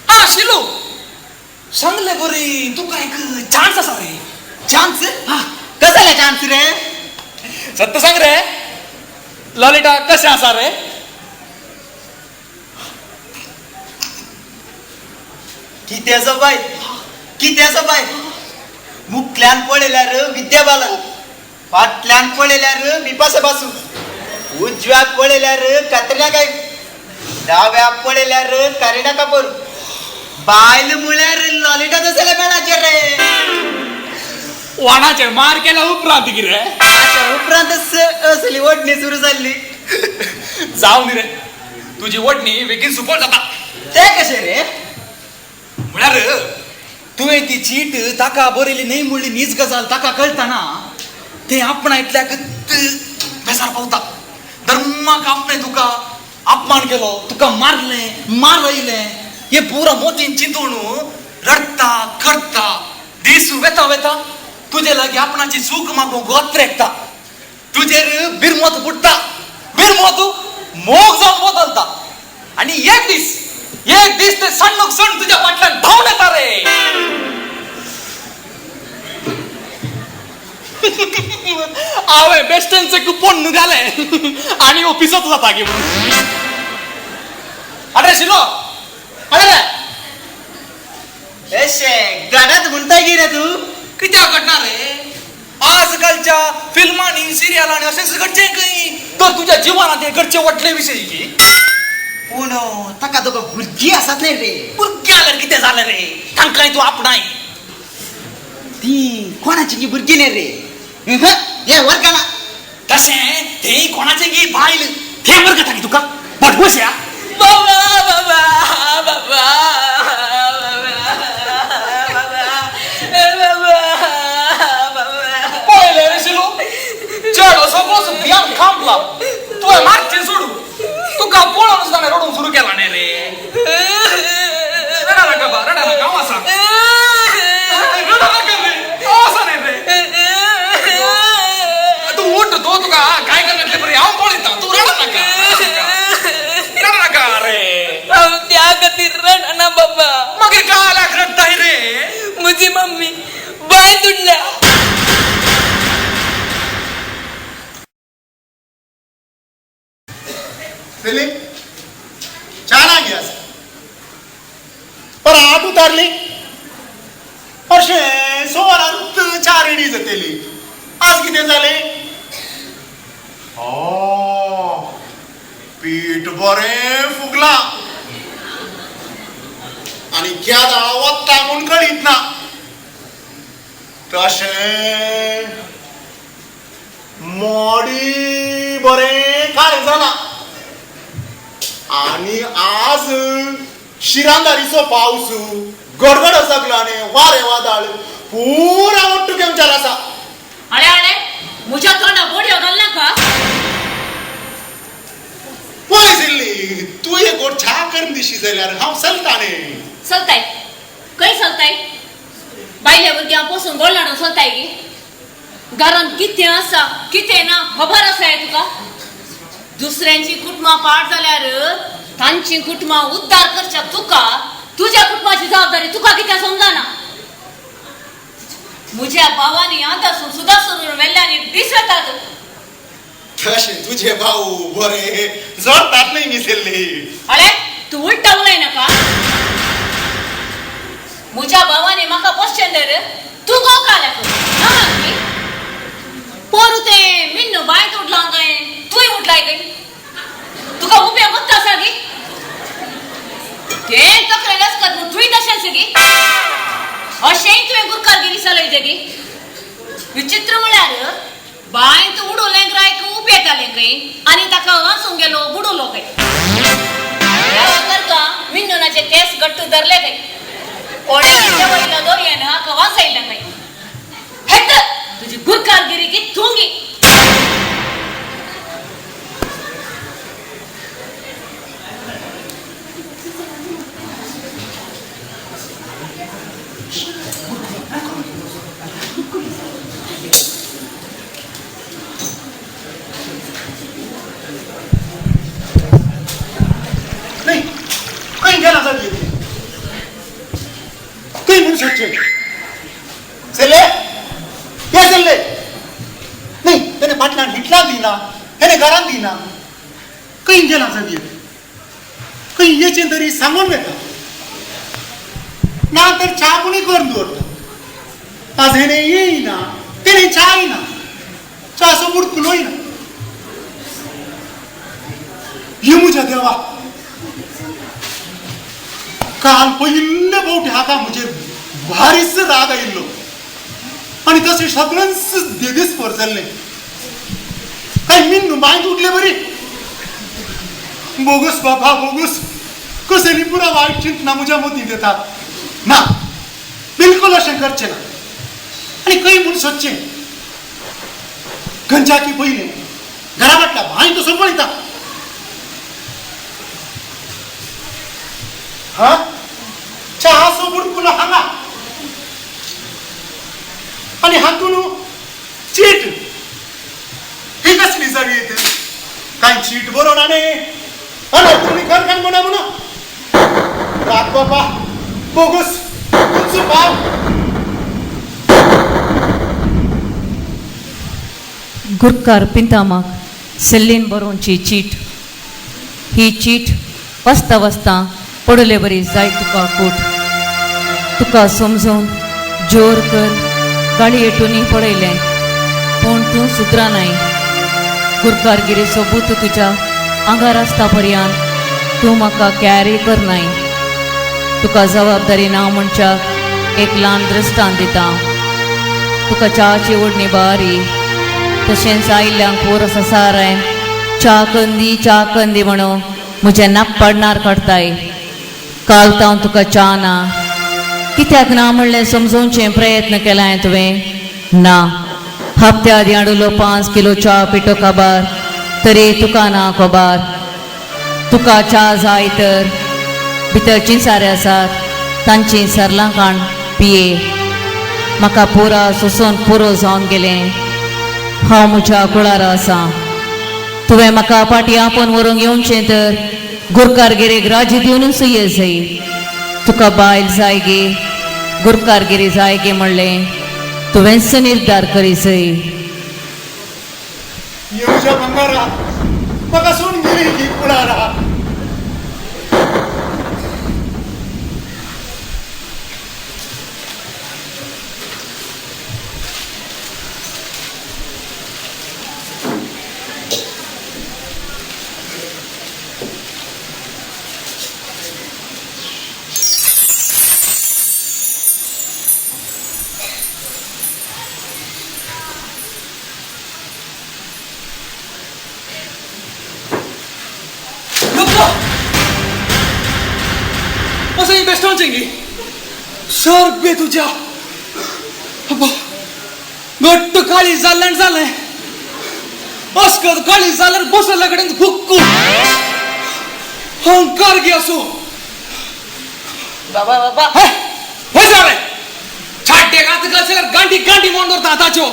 हा शिलू सांगले बरी तुका एक चान्स आसा रे. चान्स कसले चान्स रे. सत्य सांग रे ललिता कशें आसा रे. कित्याचो बाय कित्याचो बाय. मुखल्यान पळयल्यार विद्या बालन फाटल्यान पळयल्यार बिपाशा बासू उजव्याक पळयल्यार कत्रिना कैफ दाव्याक पळयल्यार करीना कपूर बायल म्हळ्यार ललिता दसले मेळाचे रे. वाणाचे मार केला उपरांत किरे उपरांत असली ओढणी सुरू जाल्ली. जाऊ रे तुझी ओढणी बेगीन सुकोल जाता. ते कशें रे. म्हळ्यार तुवें ती चीट ताका बरयली न्हय म्हणली नीज गजाल ताका कळटाना ते आपणा इतल्याक बेजार पावता. धर्माक आपणें तुका अपमान केलो तुका मारयलें हे पुरो मोतीन चिंतून रडता करता दीस वेता तुजे लागी आपणाची चूक मागूंक गोत्रेकता. तुझे बिरमत बुडता बिरमत मोग जाऊन बदलता आणि एक दिस ते सण लोक सण तुझ्या पाटल्यात धावून येतात रे. आवे बेस्टनचे कुपन निघाले आणि ऑफिसात जाता की म्हणून. अरे शिलो अरे एशे गाड्यात म्हणताय की रे तू किती घडणार रे आजकालच्या फिल्मांनी सिरियल आणि असे घडचे काही तर तुझ्या जीवनात हे घडचे वाटले विषयी की पूण ताका दोघं भुरगी असत नाही रे. पुरकी आलं किती झालं रे काय तू आपणाय ती कोणाची की भुरगी नाही रे. हे वर का ना तसे ते कोणाचे की बाईल ते वर का टाकी तुका बट बसया बाबा बाबा बाबा पहिले रे शिलो चढ सगळं बियाम थांबला तू मागचे सोडू तू का पोळून जाणार रडून सुरू केला नाही रे. रडा नका बा रडा नका वासा रडा नका रे वासा नाही रे. तू उठ तो तुका काय करणार ते बरे आव पळता तू रडा नका रे. त्या खातीर रडा ना बाबा. मग हे का लाख रडताय रे. मुझी मम्मी बाय तुडल्या. दिलीप छान आहे आज पर आत उतारली अशे सोरात 4 इडी जातेली आज किती झाले. पीठ बरे फुगला आणि क्या दळावत टाकून कळीत ना तसे मोडी बरे काय झाला आणि आज शिरांदारीचो पाऊस गडगड सगळ्याने वारे वादळ पुरा मोठ्ठू घेऊन चाल असा. अरे अरे मुझ्या तोंडा बोडी घाल का पळय जिल्ली तू एक गोड छा करून दिशी जाल्यार हांव चलताने. चलताय खंय चलताय बायल्या भुरग्यांपासून बोलणार चलताय की घरान कितें आसा कितें ना खबर आसा तुका. दुसऱ्यांची कुटुंबा पाड जाल्यार तांची कुटुंबा उद्धार करच्या तुका तुझ्या कुटुंबाची जबाबदारी तुका कित्याक समजाना. मुझ्या भावानी आतासून सुद्धा सोडून वेल्ल्याने दिसतात. तसे तुझे भाऊ बरे जोडतात नाही मिसळले. अरे तू उलटा उलय नका. मुझ्या भावाने म्हाका क्वेश्चन दे तू गो काल्या कर पोरू ते मिन्नू बाय तोडला काय तूय उठलाय काय तुका उपयोग होता असा की ते तक्रारच कर तूय तशाच की अशें तुवें गुरकारगिरी चलयते की. विचित्र म्हळ्यार बाय तू उडोवलें राय उप येतालें काय आनी ताका वाचून गेलो बुडवलो काय. करता मिन्नूनाचे केस गट्टू धरले काय कोणाच्या वयला दोरयानं हाका वाचयलं काय. हेत तुझी गुरकारगिरी की थुंगी. नाही काही गेला जाऊ काही म्हणू शकते चले हे चालले नाही त्याने पाटला हिटला दिना त्याने घरात दिना काही गेला जाऊ काही याचे तरी सांगून घेता ना तर चहा कोणी करून दवरता. आज हेने येईना त्याने चहा येईना चहा समोर कुलोईना. ये मुझ्या देवा काल पहिले बोटे हाका म्हणजे भारीच राग आयिल्लो आणि तसे सगळ्यांच देदीस परजल्ले. काही मिन्नू माहीत उठले बरी बोगस बाबा बोगस कसली पुरा वाईट चिंतना मुझ्या मती देतात ना बिलकुल अशें करचे ना. आणि काही म्हणून सच्चे गंजा की पहिले घरा फाटल्या भाई तो सांभाळता हा चहा सोबत तुला हांगा आणि हातून चीट शीट बरोवणाने अरे तुम्ही कर कान म्हणा म्हणा राग बाबा बोगस तुझं पाव गुरकार पिंतामाक सेल्लीन बरोवची चीट ही चीट वाचता वाचता पडले बरी जाय तुका कोट तुका समजून जोर कर गाडी येटूनी पडयलें पूण तूं सुद्रा नाय गुरकारगिरीचो बूत तुज्या आंगार आसता पर्यंत तूं म्हाका कॅरी करनाय तुका जबाबदारी ना म्हणच्याक एक ल्हान दृश्टांत दिता तुका च्याची ओडणी बारी तशेंच आयल्यांक पोरस सारायन च्या कंदी म्हणून म्हजे नाक पडणार काडताय काल तावन तुका च्या ना कित्याक ना म्हणलें समजोवचें प्रयत्न केलाय तुवें ना हप्त्या आदी हाडुलो 5 किलो च्या पिठो काबार तरी तुका ना खबर तुका च्या जाय तर भितर चिंचारे आसात तांची सरलां काण पिये म्हाका पुरा सोसून पुरो जावन गेलें हांव म्हज्या कुळारा आसा तुवें म्हाका पाटी आपोवन व्हरूंक येवचें तर गुरकारगिरेक राजी दिवनूच ये जाय तुका बायल जाय गे गुरकारगिरी जाय गे म्हणलें तुवेंच निर्धार करी जाय येवच्या बंगारा म्हाका सोडून गेली की कुळारा असं बेस्ट होऊन सर बे तुझ्या घट्ट काळी जाल्ल्यान झालंय अस्कद काळी जाल्यार बसला कडेन हुक्कू हंकार गे असो बाबा बाबा हे जावे छाटे गात घालसल्यार गांडी गांडी मोंड दरता आताच्यो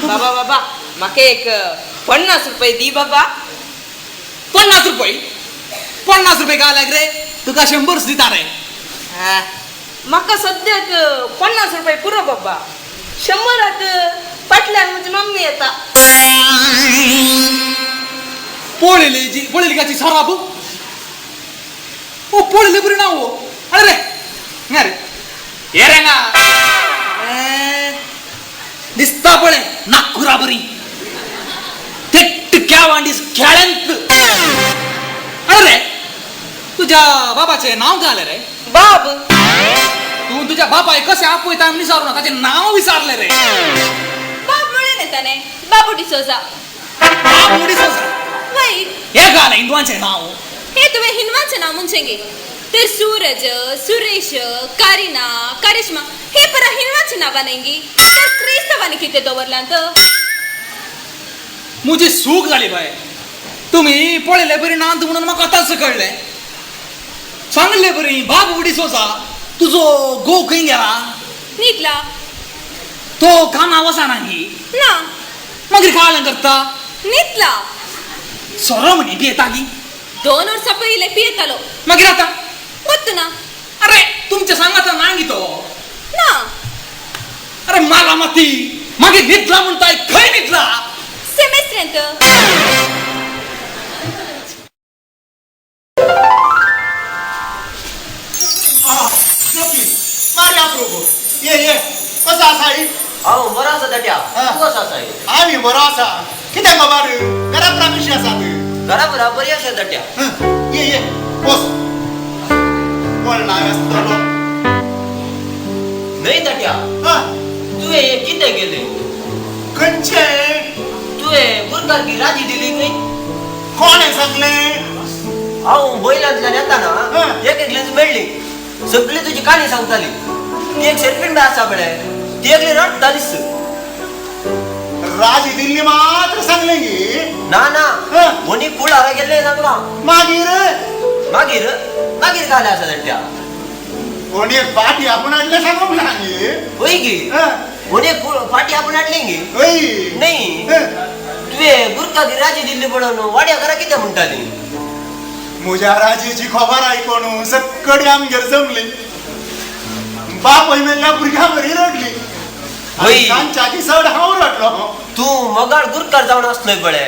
बाबा बाबा म्हाका एक 50 रुपये दी बाबा 50 रुपये घालाक रे तुका 100 दिता रे म्हाका सद्याक 50 रुपये पुरो बाबा 100 फाटल्यान म्हजी मम्मी येता पळयली काची सराब ओ पळयले बरी ना हो अरे रे ये रेंगा दिसता पळय नागपुरा बरी तेट्ट क्या वांडीस खेळ्यांत अरे तुझ्या बाबाचे नाव काय आले रे बाब तू तुझ्या बापाय कसे आपयता विचारू नका ताचे नाव विचारले रे बाप म्हणून येताने बाबू डिसोजा बाप डिसोजा वही हे गाणं हिंदुवांचे नाव हे तुम्हें हिंदवांचे नाव म्हणसेंगे तर सूरज सुरेश कारिना करिश्मा हे परा हिंदवांचे नाव नाहींगी तर क्रिस्तवानी किती दवरलांत मुझी सूक झाली बाय तुम्ही पळयले बरी नांद म्हणून म्हाका आतांच कळले सांगले बरी बाब डिसोजा तुझो गो खंय गेला न्हिदला तो कामा वसा नाही ना मागीर काय करता न्हिदला सोरो म्हणी पियेताली 2 वर्सां पयले पियेतालो मागीर आता ಗೊತ್ತು ना अरे तुमच्या सांगाता नांगी तो ना अरे मला मती मागीर न्हिदला म्हणताय खंय न्हिदला सेमेस्ट्रेंत मार्या प्रभू ये कसा आसा हांव बरो आसा दट्या तूं कसो आसा आम्ही बरो आसा कित्याक खबर घरात कशी आसात घरा बरा बरी आसा दट्या ये बस वळणाय आसतलो न्हय दट्या तुवें हे कितें केलें खंयचे तुवें गुरकारगी राजी दिली न्हय कोणे सांगले हांव बैलांतल्यान येताना एक एकलीच मेळ्ळी सगळी तुजी काणी सांगताली ती एक शेरपिंड आसा बळे ती एकली रडटालीस राजी दिल्ली मात्र सांगले गे ना ना कोणी कुळारा गेल्ले सांगला मागीर मागीर मागीर काय आसा दट्या कोणी पाठी आपण हाडले सांगूंक ना गे होय गे कोणी फाटी आपण हाडली गे होय नाही तू तुवे गुरकागी राजी दिल्ली पडून वाड्या घरा किती म्हणटाली म्हज्या राजेची खबर आयकून सक्कडी आमगेर जमली बाप मेल्ल्या भुरग्यां बरी रडली होय. तांच्याची चड हांव रडलो तू मगाड गुरकार जावन असलोय पळे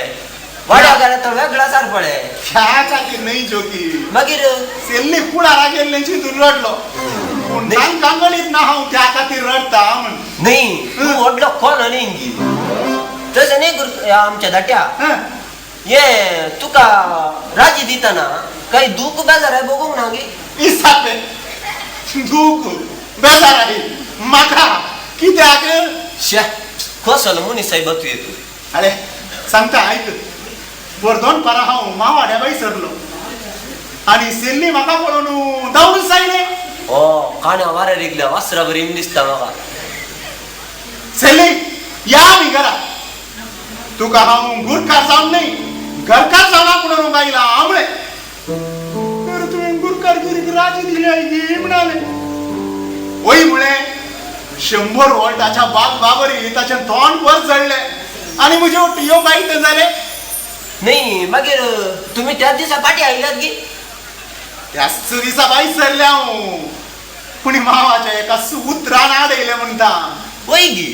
वाड्या घरा तर वेगळा सार पळे ह्या खातीर न्हय जोगी मागीर सेल्ली कुळारा गेल्ले चिंतून रडलो पूण तांकां कळीत ना हांव त्या खातीर रडता म्हण नाही तू व्हडलो कोण न्ही तसं नाही आमच्या धाट्या हं. ये तुका राजी दिताना काही दुःख बेजार आहे बघूंक ना गे इसापे दूख बेजार आहे म्हाका कित्याक शे कसलो मनीस साहेब तू येतो अरे सांगता आयक वर्दोन पारा हांव मावाड्या बाई सरलो आनी सेल्ली म्हाका पळोवन धांवून सायले ओ कान्या वाऱ्यार एकल्या वासरा बरी दिसता म्हाका सेल्ली या आमी घरा तुका हांव गुरकार जावन न्हय घरकार जावना म्हणून गायला आमळे तर तुवें गुरकारगिरीक राजी दिली आई म्हणाले वय म्हळे 100 वॉल्टाच्या बाग बाबरी ताचें तोंड वर जळले आनी म्हजे वट्टी बाईत जाले नाही मागीर तुम्ही त्याच दिसा पाठी आयल्यात गे त्याच दिसा बाई सरले हांव पुणी मावाच्या एका उतरान आडयले म्हणटा वय गी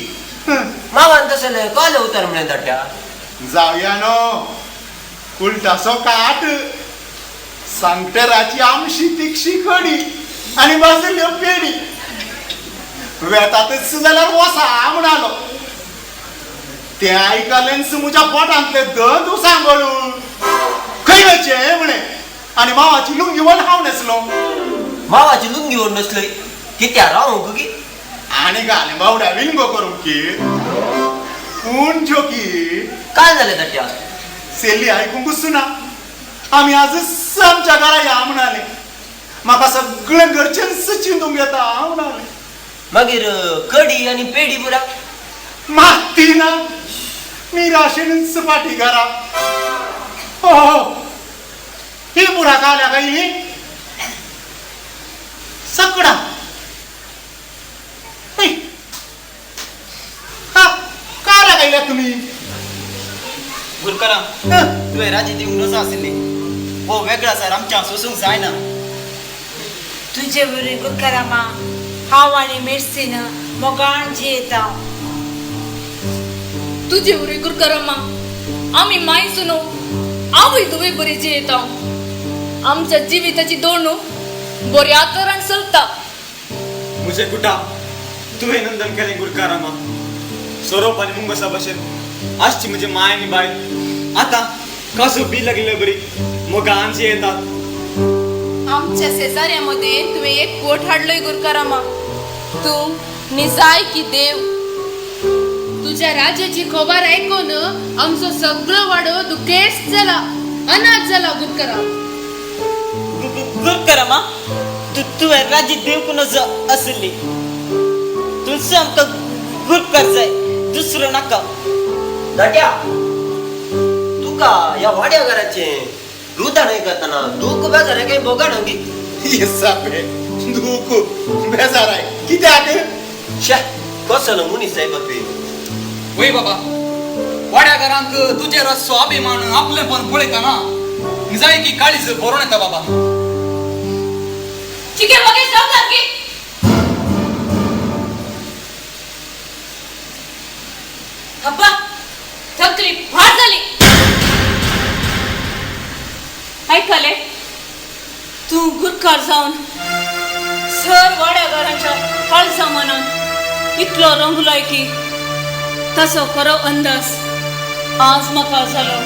मावान तसले कॉल उतर म्हणे धाट्या जावया नो उलटासो काट सांगटराची आमशी तिक्षी कडी आनी बाजल्यो पेडी वेतातच जाल्यार वसा म्हणालो ते आयकलेंच म्हज्या पोटांतले दंत सांगळून खंय वचे म्हणे आनी मावाची लुंगी वन हांव न्हेसलो मावाची लुंगी व्हरून नसलय कित्या रावूंक गे आनी घाले बावड्या विंगो करूंक की पूण जोकी काय झाले धाट्या सेल्ली आयकूंकूच ना आमी आजच आमच्या घरा या म्हणाले म्हाका सगळें घरचेंच चिंतूंक येता म्हणाले मागीर कडी आनी पेडी पुरा माती ना निराशेनच पाठी घरा ही पुरा काल्या गायली सकडा काल्या गायल्या तुम्ही गुरकाराम तुवें राजी दिवंक नजो आसली हो वेगळा सर आमच्या सोसूंक जायना तुझे बरी गुरकारामा हांव आनी मेर्सीन मोगान जियेता तुझे उरी गुरकारामा आम्ही माय सुनो आवय तुवे बरी जियेता आमच्या जिविताची दोडणूक बऱ्या तरान चलता मुझे कुठा तुवें नंदन केलें गुरकारामा सोरोप आनी मुंगसा भशेन आजची म्हजी माय आनी बाय आता कासू बी लागले बरी मोगान येतात आमच्या शेजाऱ्यामध्ये तुम्ही एक कोट हाडलोय गुरकारामा तू निजाय की देव तुझ्या राजाची खबर ऐकून आमचो सगळं वाडो दुखेस झाला अनाथ झाला गुरकाराम गुरकारामा तुवें राजी दिवंक नजो आसली तुलसी आमकां गुरकार जाय दुसरो नाका धाट्या तुका या वाड्या घराचे रुदाण करताना दूख बेजार काही बघा ना गे इसापे दूख बेजार आहे कित्याक शे कसलो मनीस साहेब तुवें वय बाबा वाड्या घरांक तुझे रस्सो अभिमान आपलेपण पळयतना निजाय की काळीज भरून येता बाबा ठीक आहे मगे जाऊ की हप्पा थकली फार झाली ऐकले तू गुरकार जाऊन सर वाड्या घराच्या काळजा मनान इतलो रंगलोय की तसो खरो अंदाज आज म्हाका जालो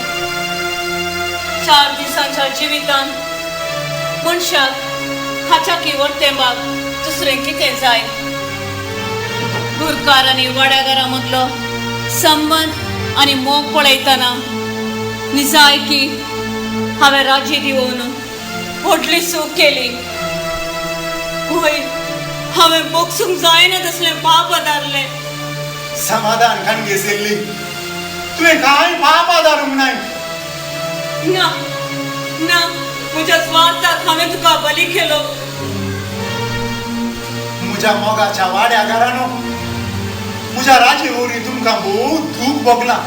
4 दिसांच्या जिवितान मनशाक हाच्या की वर्तेंबाक दुसरें कितें जाय गुरकार आनी वाड्या घरामदलो संबंध आनी मोग पळयतना निजाय की हांवें राजी दिवून व्हडली चूक केली होय हांवें बोगसूंक जायना तसलें पाप आदारलें समाधान खानगे सेल्ली तुवें कांय पाप आदारूंक नाय ना ना म्हज्या स्वार्थाक हांवें तुका बली केलो म्हज्या मोगाच्या वाड्या घरानो म्हज्या राजे ओरी तुमकां भोव दूख भोगला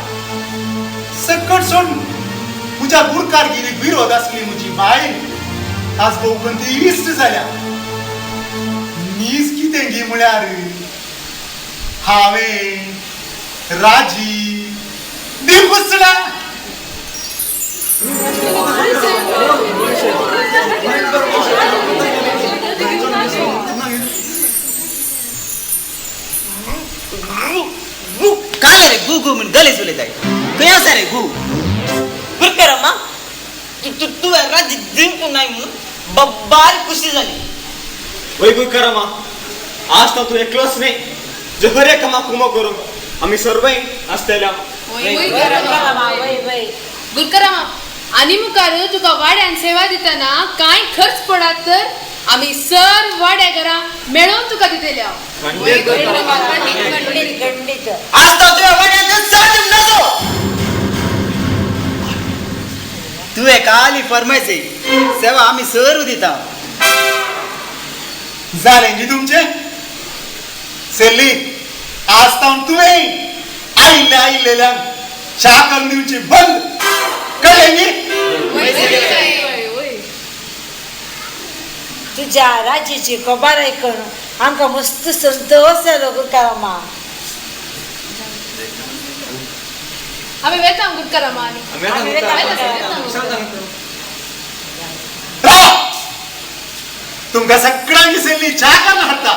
सकट सोड तुझ्या गुरकारगिरीक विरोध असली म्हजी बाय आज भोवकंती इश्ट झाल्या मीच कितें गी म्हळ्यार हांवें राजी दिवसला काय रे गु गु म्हणून गलेच उलत आहे काही असा रे गु गुरकरम्मा तू तू तू राज्य जिंकू नाही म्हणून बारीक खुशी झाली वय गुरुकारामा आज तर तू एकलोच नाही जो हरे कमा कुमा करून आम्ही सर्वही असलेल्या गुरुकारामा आणि मुखार तुका वाड्यान सेवा दिताना काय खर्च पडात तर आम्ही सर वाड्या घरा मेळून तुका दितेल्या गंडीत आज तर तुझ्या वड्याचं साजून नसो तू एक आली फरमायचे सेवा आम्ही सरू दिता झाले जी तुमचे सेल्ली आज तावन तुवें आईलेल्या च्या करून दिवची बंद कळले न्ही तुझ्या राजीची खबर ऐकून आमकां मस्त संतोष जालो गुरुकारामा आम्ही वेता गुरुकारामा आणि तुमका सगळ्यांची सेल्ली च्या करून हाडटा